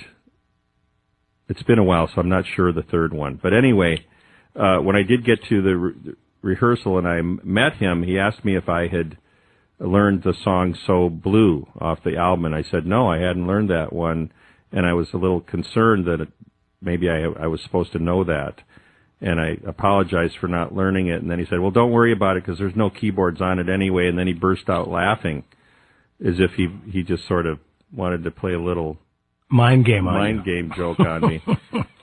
it's been a while, so I'm not sure the third one. But anyway, when I did get to the rehearsal and I met him, he asked me if I had learned the song So Blue off the album, and I said no, I hadn't learned that one, and I was a little concerned that maybe I was supposed to know that. And I apologized for not learning it. And then he said, well, don't worry about it because there's no keyboards on it anyway. And then he burst out laughing as if he just sort of wanted to play a little mind game joke on me.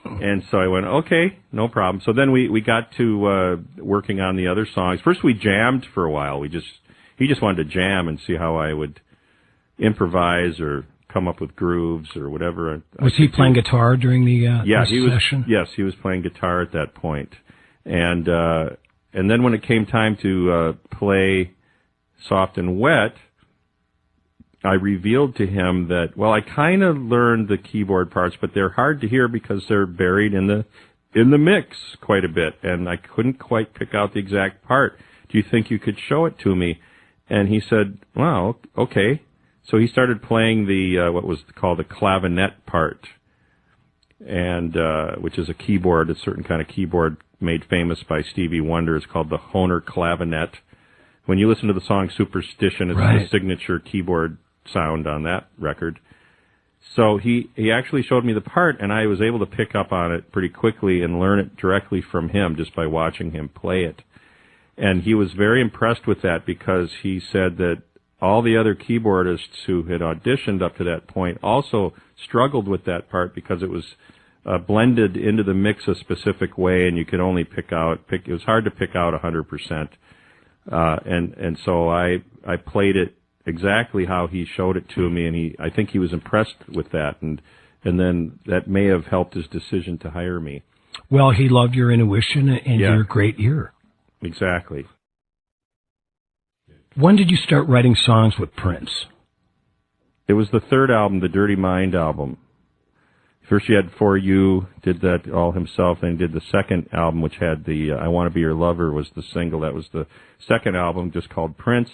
And so I went, okay, no problem. So then we got to working on the other songs. First we jammed for a while. He just wanted to jam and see how I would improvise or come up with grooves or whatever. Was he playing guitar during the session? Yes, he was playing guitar at that point. And then when it came time to play Soft and Wet, I revealed to him that, well, I kind of learned the keyboard parts, but they're hard to hear because they're buried in the mix quite a bit, and I couldn't quite pick out the exact part. Do you think you could show it to me? And he said, well, okay. So he started playing the what was called the clavinet part, and which is a keyboard, a certain kind of keyboard made famous by Stevie Wonder. It's called the Hohner clavinet. When you listen to the song Superstition, it's the signature keyboard sound on that record. So he actually showed me the part, and I was able to pick up on it pretty quickly and learn it directly from him just by watching him play it. And he was very impressed with that because he said that all the other keyboardists who had auditioned up to that point also struggled with that part because it was blended into the mix a specific way, and you could only it was hard to pick out 100%. And so I played it exactly how he showed it to me, and I think he was impressed with that, and then that may have helped his decision to hire me. Well, he loved your intuition and your great ear. Exactly. When did you start writing songs with Prince? It was the third album, the Dirty Mind album. First you had For You, did that all himself, then he did the second album, which had the I Want to Be Your Lover was the single. That was the second album, just called Prince.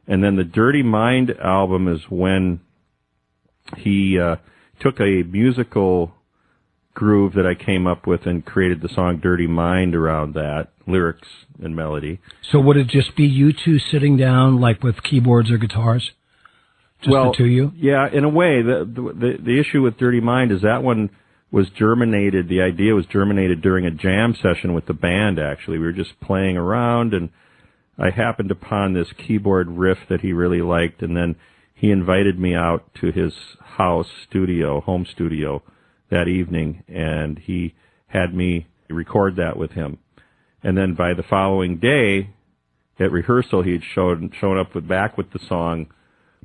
And then the Dirty Mind album is when he took a musical groove that I came up with and created the song Dirty Mind around that, lyrics and melody. So would it just be you two sitting down, like with keyboards or guitars? Just the two of you? Yeah, in a way. The issue with Dirty Mind is that one was germinated, the idea was germinated during a jam session with the band, actually. We were just playing around, and I happened upon this keyboard riff that he really liked, and then he invited me out to his home studio, that evening, and he had me record that with him. And then by the following day, at rehearsal, he had shown up back with the song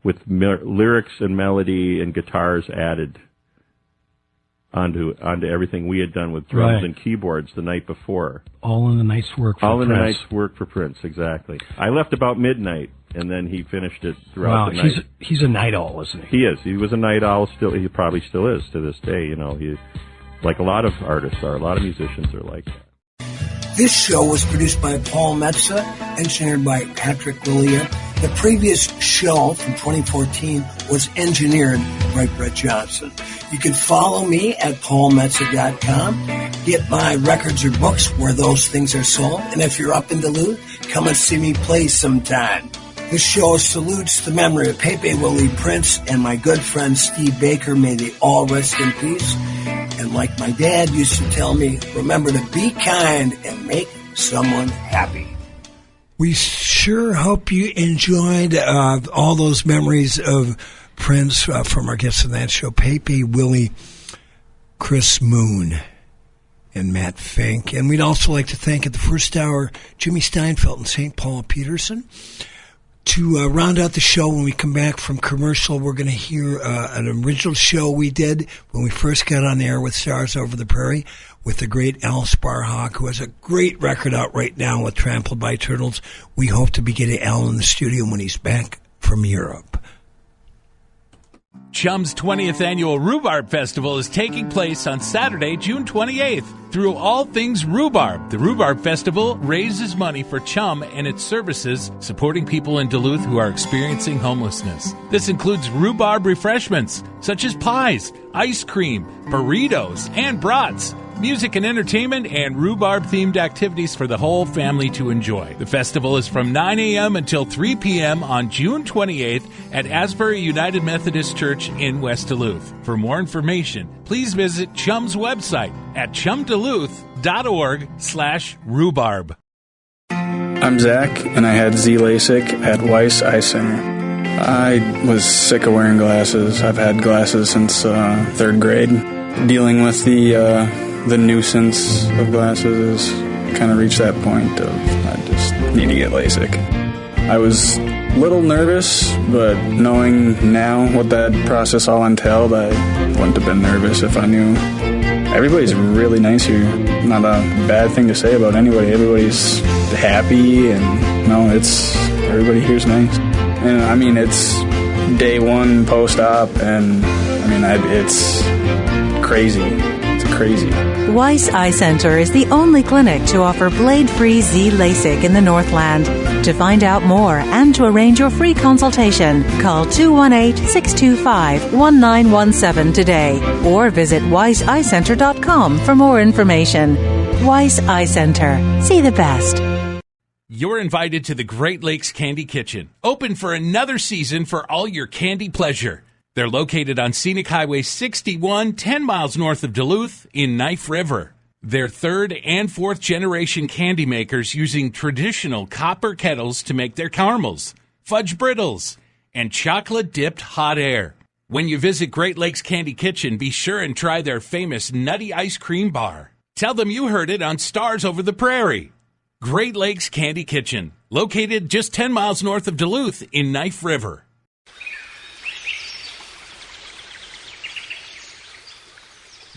with lyrics and melody and guitars added onto everything we had done with drums and keyboards the night before. All in the night's work for Prince. All in the night's work for Prince, exactly. I left about midnight, and then he finished it throughout the night. He's a night owl, isn't he? He is. He was a night owl. He probably still is to this day. You know, he, like a lot of artists are, a lot of musicians are like that. This show was produced by Paul Metsa, engineered by Patrick Lilia. The previous show from 2014 was engineered by Brett Johnson. You can follow me at paulmetsa.com. Get my records or books where those things are sold. And if you're up in Duluth, come and see me play sometime. This show salutes the memory of Pepe Willie Prince and my good friend Steve Baker. May they all rest in peace. And like my dad used to tell me, remember to be kind and make someone happy. We sure hope you enjoyed all those memories of Prince from our guests on that show, Pepe Willie, Chris Moon, and Matt Fink. And we'd also like to thank at the first hour Jimmy Steinfeld and St. Paul Peterson. To round out the show, when we come back from commercial, we're going to hear an original show we did when we first got on the air with Stars Over the Prairie with the great Al Sparhawk, who has a great record out right now with Trampled by Turtles. We hope to be getting Al in the studio when he's back from Europe. Chum's 20th Annual Rhubarb Festival is taking place on Saturday, June 28th. Through all things rhubarb, the Rhubarb Festival raises money for Chum and its services, supporting people in Duluth who are experiencing homelessness. This includes rhubarb refreshments, such as pies, ice cream, burritos, and brats. music and entertainment, and rhubarb-themed activities for the whole family to enjoy. The festival is from 9 a.m. until 3 p.m. on June 28th at Asbury United Methodist Church in West Duluth. For more information, please visit Chum's website at chumduluth.org/rhubarb. I'm Zach, and I had Z LASIK at Weiss Eye Center. I was sick of wearing glasses. I've had glasses since third grade. Dealing with the nuisance of glasses has kind of reached that point of I just need to get LASIK. I was a little nervous, but knowing now what that process all entailed, I wouldn't have been nervous if I knew. Everybody's really nice here. Not a bad thing to say about anybody. Everybody's happy, and everybody here's nice. And I mean, it's day one post-op, and I mean, it's crazy. It's crazy. Weiss Eye Center is the only clinic to offer blade-free Z LASIK in the Northland. To find out more and to arrange your free consultation, call 218-625-1917 today or visit weisseyecenter.com for more information. Weiss Eye Center. See the best. You're invited to the Great Lakes Candy Kitchen, open for another season for all your candy pleasure. They're located on Scenic Highway 61, 10 miles north of Duluth in Knife River. They're third and fourth generation candy makers using traditional copper kettles to make their caramels, fudge brittles, and chocolate-dipped hot air. When you visit Great Lakes Candy Kitchen, be sure and try their famous nutty ice cream bar. Tell them you heard it on Stars Over the Prairie. Great Lakes Candy Kitchen, located just 10 miles north of Duluth in Knife River.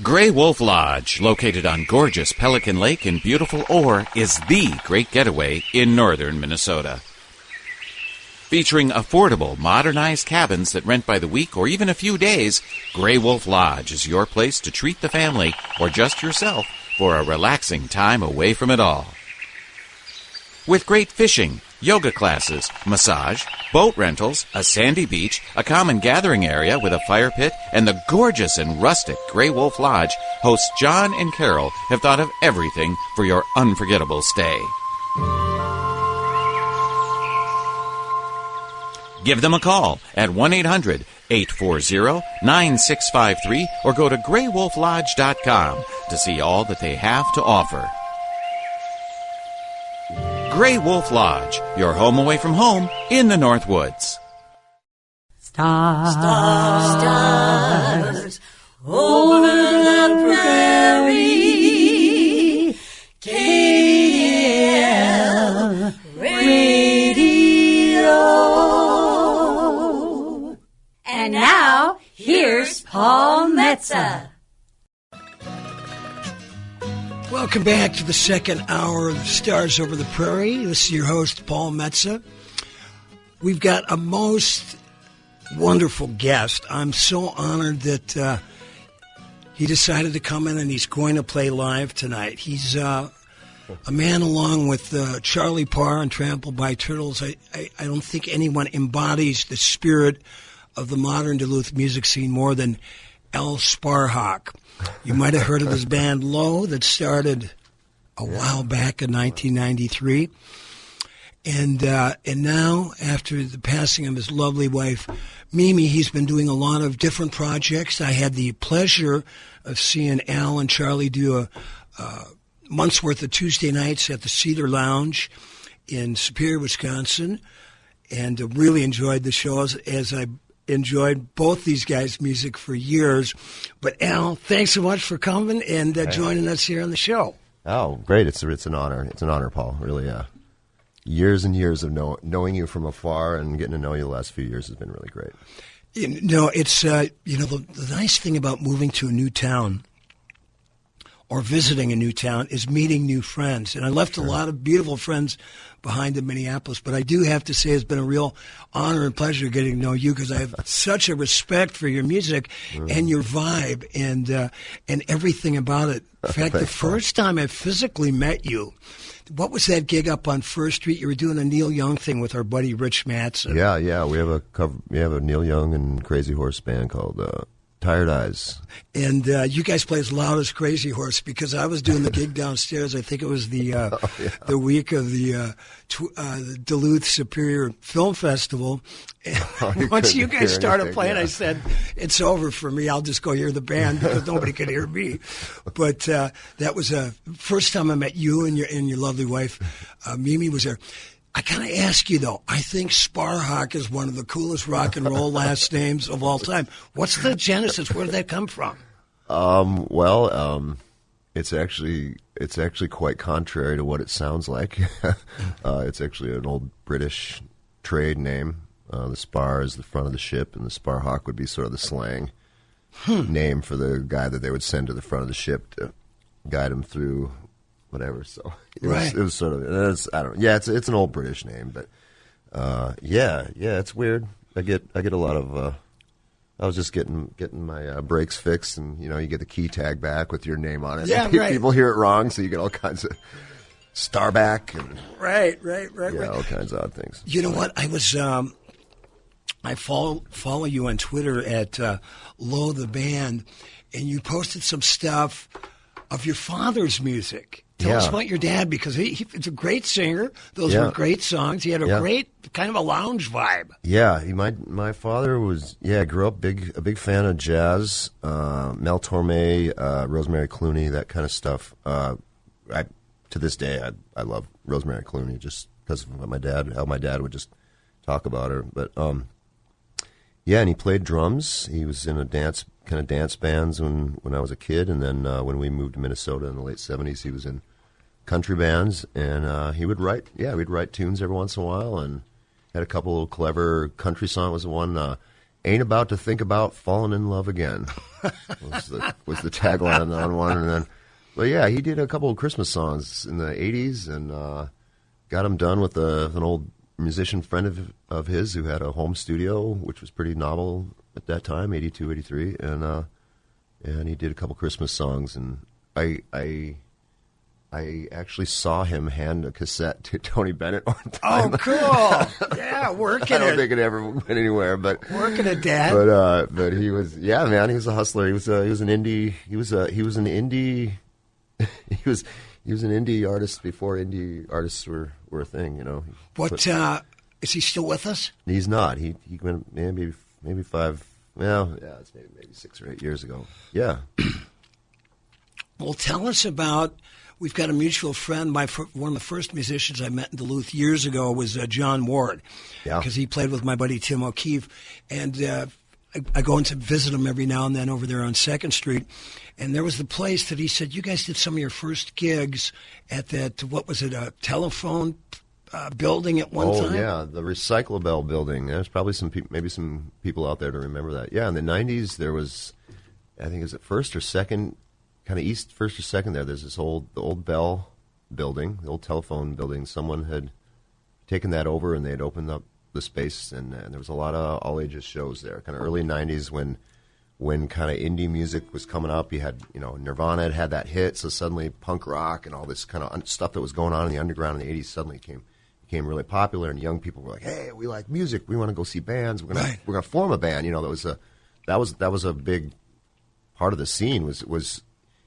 Gray Wolf Lodge, located on gorgeous Pelican Lake in beautiful Orr, is the great getaway in northern Minnesota. Featuring affordable, modernized cabins that rent by the week or even a few days, Gray Wolf Lodge is your place to treat the family or just yourself for a relaxing time away from it all. With great fishing, yoga classes, massage, boat rentals, a sandy beach, a common gathering area with a fire pit, and the gorgeous and rustic Gray Wolf Lodge, hosts John and Carol have thought of everything for your unforgettable stay. Give them a call at 1-800-840-9653 or go to graywolflodge.com to see all that they have to offer. Gray Wolf Lodge, your home away from home in the North Woods. Stars, stars, over the prairie, KDL Radio. And now, here's Paul Metsa. Welcome back to the second hour of Stars Over the Prairie. This is your host, Paul Metsa. We've got a most wonderful guest. I'm so honored that he decided to come in and he's going to play live tonight. He's a man along with Charlie Parr and Trampled by Turtles. I don't think anyone embodies the spirit of the modern Duluth music scene more than Al Sparhawk. You might have heard of his band Low that started a while back in 1993. And now, after the passing of his lovely wife, Mimi, he's been doing a lot of different projects. I had the pleasure of seeing Al and Charlie do a month's worth of Tuesday nights at the Cedar Lounge in Superior, Wisconsin, and really enjoyed the shows as I enjoyed both these guys' music for years. But Al, thanks so much for coming and joining us here on the show. Oh, great. It's an honor. It's an honor, Paul. Really, years and years of knowing you from afar and getting to know you the last few years has been really great. It's, the nice thing about moving to a new town or visiting a new town is meeting new friends. And I left a lot of beautiful friends behind in Minneapolis, but I do have to say it's been a real honor and pleasure getting to know you because I have such a respect for your music and your vibe and everything about it. In fact, the first time I physically met you, what was that gig up on First Street? You were doing a Neil Young thing with our buddy Rich Matson. Yeah. We have a Neil Young and Crazy Horse band called Tired Eyes. And you guys play as loud as Crazy Horse, because I was doing the gig downstairs. I think it was the week of the Duluth Superior Film Festival. And once you guys started playing, I said, it's over for me. I'll just go hear the band because nobody could hear me. But that was the first time I met you and your lovely wife. Mimi was there. I kind of ask you, though, I think Sparhawk is one of the coolest rock and roll last names of all time. What's the genesis? Where did that come from? It's actually quite contrary to what it sounds like. It's actually an old British trade name. The spar is the front of the ship, and the Sparhawk would be sort of the slang name for the guy that they would send to the front of the ship to guide him through whatever. So it was sort of, I don't know. Yeah, it's an old British name, but yeah, it's weird. I get a lot of. I was just getting my brakes fixed, and you get the key tag back with your name on it. Yeah, right. People hear it wrong, so you get all kinds of Starback and right. all kinds of odd things. You know what? I was I follow you on Twitter at Low the Band, and you posted some stuff of your father's music. Tell us about your dad, because he's a great singer. Those were great songs. He had a great kind of a lounge vibe. Yeah, my father was grew up a big fan of jazz, Mel Torme, Rosemary Clooney, that kind of stuff. To this day, I love Rosemary Clooney just because of how my dad would just talk about her. But and he played drums. He was in a dance bands when I was a kid, and then when we moved to Minnesota in the late 70s, he was in country bands, and he would write tunes every once in a while, and had a couple of clever country songs. Was one "Ain't About to Think About Falling in Love Again" was the tagline on one, and then he did a couple of Christmas songs in the 80s, and got them done with an old musician friend of his who had a home studio, which was pretty novel at that time, 82, 83, and he did a couple Christmas songs, and I actually saw him hand a cassette to Tony Bennett one time. Oh, cool! Yeah, working. I don't think it ever went anywhere, but working it, Dad. But he was, man, he was a hustler. He was an indie. He was an indie. He was an indie artist before indie artists were a thing. What is he still with us? He's not. He went maybe 5. Well, yeah, it's maybe 6 or 8 years ago. Yeah. Well, tell us about. We've got a mutual friend. One of the first musicians I met in Duluth years ago was John Ward. Yeah. Because he played with my buddy Tim O'Keefe, and I go in to visit him every now and then over there on 2nd Street. And there was the place that he said, you guys did some of your first gigs at that, what was it, a telephone building at one time? Oh, yeah, the Recyclabell building. There's probably some people out there to remember that. Yeah, in the 90s, there was, I think, is it 1st or 2nd, kind of east 1st or 2nd there. There's the old Bell building, the old telephone building. Someone had taken that over, and they had opened up the space, and there was a lot of all-ages shows there, kind of early 90s when kind of indie music was coming up. You had, Nirvana had that hit, so suddenly punk rock and all this kind of stuff that was going on in the underground in the 80s suddenly became really popular, and young people were like, hey, we like music, we want to go see bands, we're gonna form a band. That was a big part of the scene was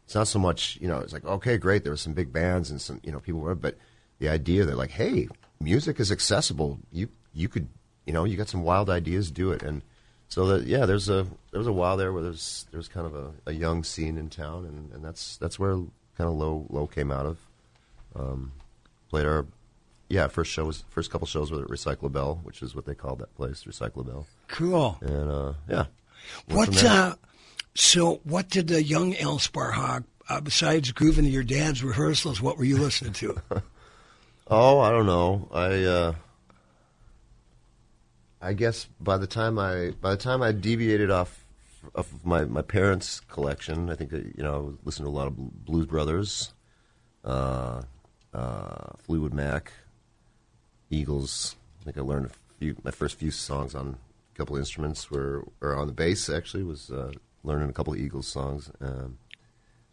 it's not so much, it's like, okay, great, there were some big bands and some, people were, but the idea that like, hey, music is accessible, you could, you got some wild ideas, do it. And so there was a while there where there's kind of a young scene in town, and that's where kind of low came out of. Played our first couple shows were at Recyclabell, which is what they called that place, Recyclabell. Cool. And So what did the young Al Sparhawk, besides grooving to your dad's rehearsals, what were you listening to? Oh, I don't know. I guess by the time I deviated off of my parents' collection, I think I listened to a lot of Blues Brothers, Fleetwood Mac, Eagles. I think I learned my first few songs on a couple of instruments or on the bass. Actually, was learning a couple of Eagles songs,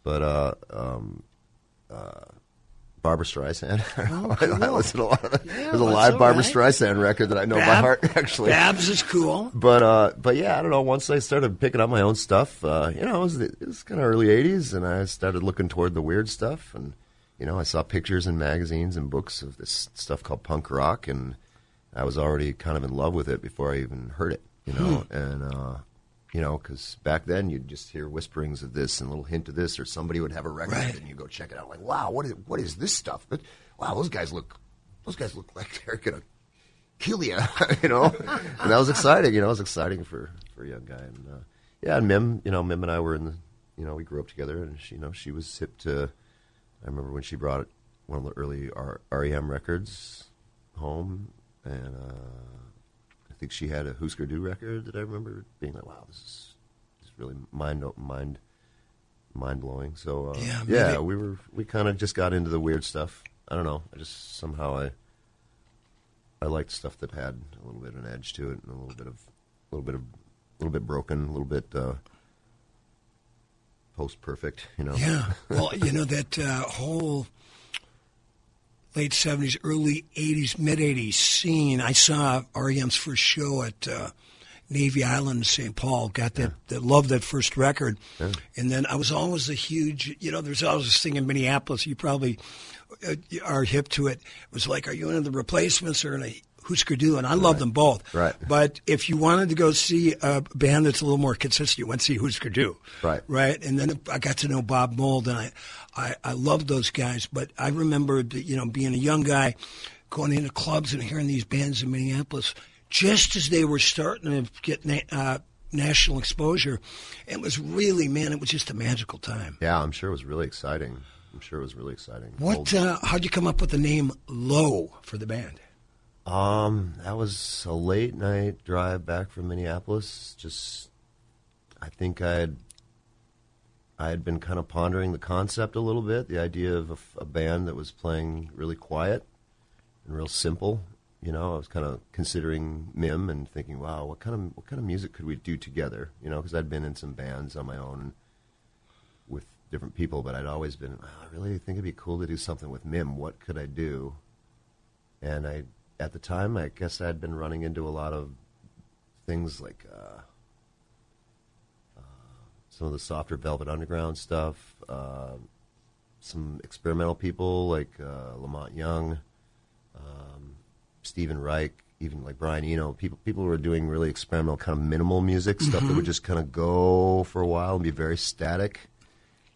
but Barbra Streisand. Oh, cool. I listen to a lot of that. Yeah, There's a well, live that's Barbra all right. Streisand record that I know by heart, actually. Babs is cool. But yeah, I don't know. Once I started picking up my own stuff, it was kind of early 80s, and I started looking toward the weird stuff. And, I saw pictures in magazines and books of this stuff called punk rock, and I was already kind of in love with it before I even heard it, And, because back then you'd just hear whisperings of this and a little hint of this, or somebody would have a record and you go check it out. Like, wow, what is this stuff? But wow, those guys look like they're gonna kill you, And that was exciting. It was exciting for a young guy. And and Mim, Mim and I were in the, we grew up together, and she was hip to. I remember when she brought one of the early REM records home, and. I think she had a Husker Du record that I remember being like, "Wow, this is really mind blowing." So we kind of just got into the weird stuff. I don't know. I just somehow I liked stuff that had a little bit of an edge to it, and a little bit broken, a little bit post perfect. Yeah. Well, that whole late 70s, early 80s, mid-80s scene. I saw REM's first show at Navy Island in St. Paul. Got that loved that first record. Yeah. And then I was always a huge, there's always this thing in Minneapolis. You probably are hip to it. It was like, are you into the Replacements or in a Husker Du? And I love them both. Right. But if you wanted to go see a band that's a little more consistent, you went to see Husker Du. Right. Right. And then I got to know Bob Mould, and I loved those guys. But I remember, being a young guy, going into clubs and hearing these bands in Minneapolis, just as they were starting to get national exposure. It was really, it was just a magical time. Yeah, I'm sure it was really exciting. How'd you come up with the name Low for the band? That was a late night drive back from Minneapolis. I think I had been kind of pondering the concept a little bit, the idea of a band that was playing really quiet and real simple. I was kind of considering Mim and thinking, wow, what kind of music could we do together? Because I'd been in some bands on my own with different people, but I'd always been, I really think it'd be cool to do something with Mim. What could I do? And at the time, I guess I'd been running into a lot of things like some of the softer Velvet Underground stuff, some experimental people like Lamont Young, Stephen Reich, even like Brian Eno. People who were doing really experimental, kind of minimal music, stuff that would just kind of go for a while and be very static,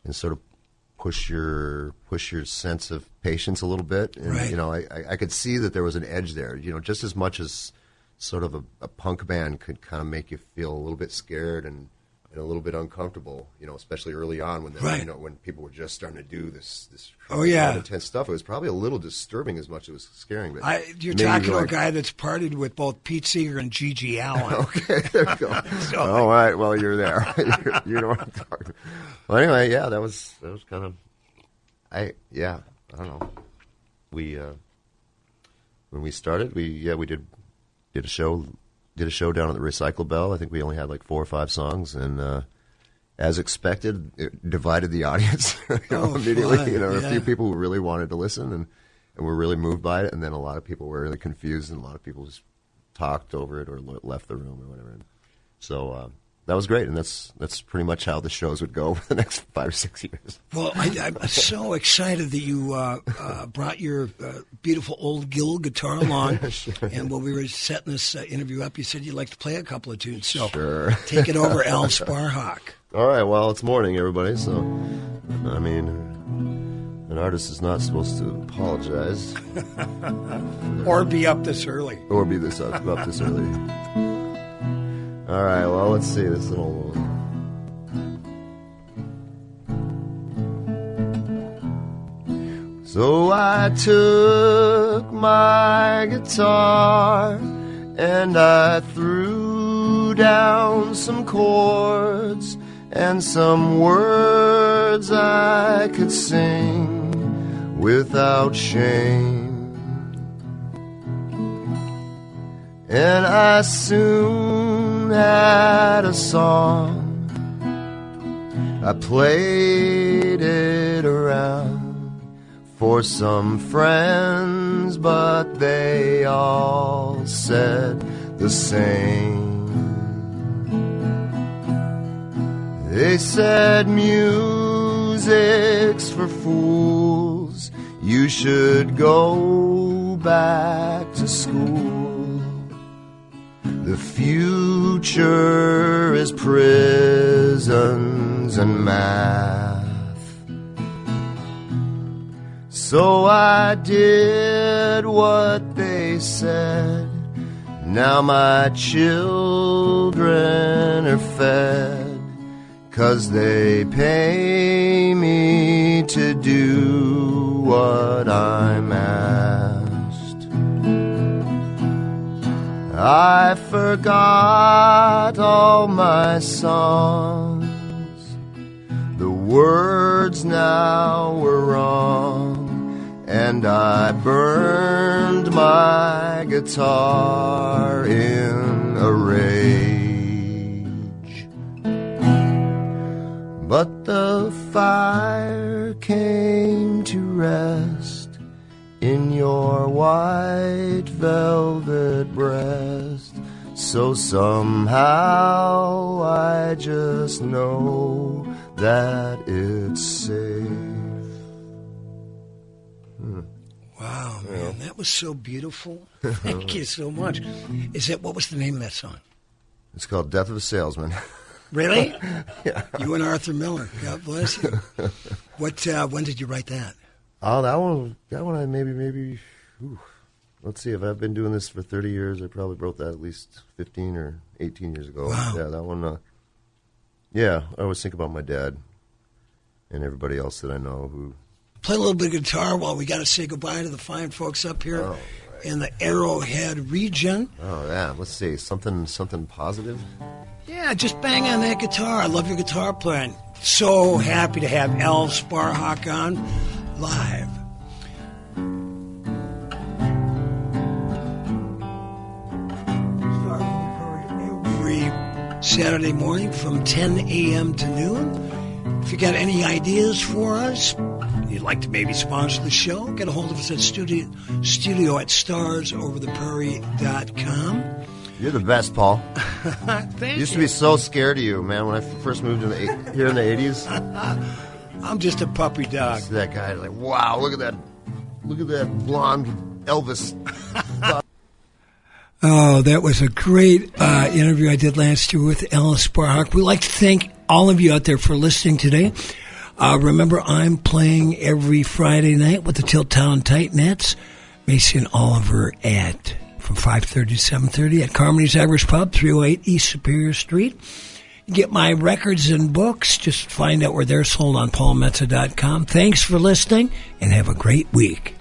and sort of push your sense of patience a little bit. And, right. I could see that there was an edge there, just as much as sort of a punk band could kind of make you feel a little bit scared and a little bit uncomfortable, especially early on when when people were just starting to do this intense stuff. It was probably a little disturbing as much as it was scaring. But you're talking to a guy that's partied with both Pete Seeger and Gigi Allen. Okay, there you go. All right, well, you're there. you know what I'm talking about. Well, anyway, yeah, that was kind of, I don't know. We when we started, we did a show. Did a show down at the Recycle Bell. I think we only had like 4 or 5 songs, and as expected, it divided the audience immediately. Fun. A few people who really wanted to listen and were really moved by it, and then a lot of people were really confused, and a lot of people just talked over it or left the room or whatever. And so that was great, and that's pretty much how the shows would go for the next 5 or 6 years. Well, I'm so excited that you brought your beautiful old Gill guitar along. Sure. And when we were setting this interview up, you said you'd like to play a couple of tunes. So sure. Take it over, Al Sparhawk. All right, well, it's morning, everybody, so, I mean, an artist is not supposed to apologize. Or be up this early. Or be up this early. All right, well, let's see this little one. So I took my guitar and I threw down some chords and some words I could sing without shame. And I soon had a song. I played it around for some friends, but they all said the same. They said music's for fools, you should go back to school. The future is prisons and math. So I did what they said. Now my children are fed, 'cause they pay me to do what I'm asked. I forgot all my songs. The words now were wrong, and I burned my guitar in a rage. But the fire came to rest in your white velvet breast. So somehow I just know that it's safe. Wow, man, that was so beautiful. Thank you so much. What was the name of that song? It's called Death of a Salesman. Really? Yeah. You and Arthur Miller. God bless you. When did you write that? Oh, that one I maybe, let's see, if I've been doing this for 30 years, I probably wrote that at least 15 or 18 years ago. Wow. Yeah, that one, I always think about my dad and everybody else that I know who... Play a little bit of guitar while we got to say goodbye to the fine folks up here in the Arrowhead region. Oh, yeah, let's see, something positive? Yeah, just bang on that guitar. I love your guitar playing. So happy to have Al Sparhawk on live. Every Saturday morning from 10 a.m. to noon. If you got any ideas for us, you'd like to maybe sponsor the show, get a hold of us at studio at starsovertheprairie.com. You're the best, Paul. Thank you. Used to be so scared of you, man, when I first moved here in the 80s. I'm just a puppy dog. That guy, like, wow, look at that blonde Elvis. Oh, that was a great interview I did last year with Alice Sparhawk. We'd like to thank all of you out there for listening today. Remember, I'm playing every Friday night with the Tiltown Titanettes, Macy and Oliver from 5:30 to 7:30 at Carmony's Irish Pub, 308 East Superior Street. You get my records and books. Just find out where they're sold on paulmetsa.com. Thanks for listening, and have a great week.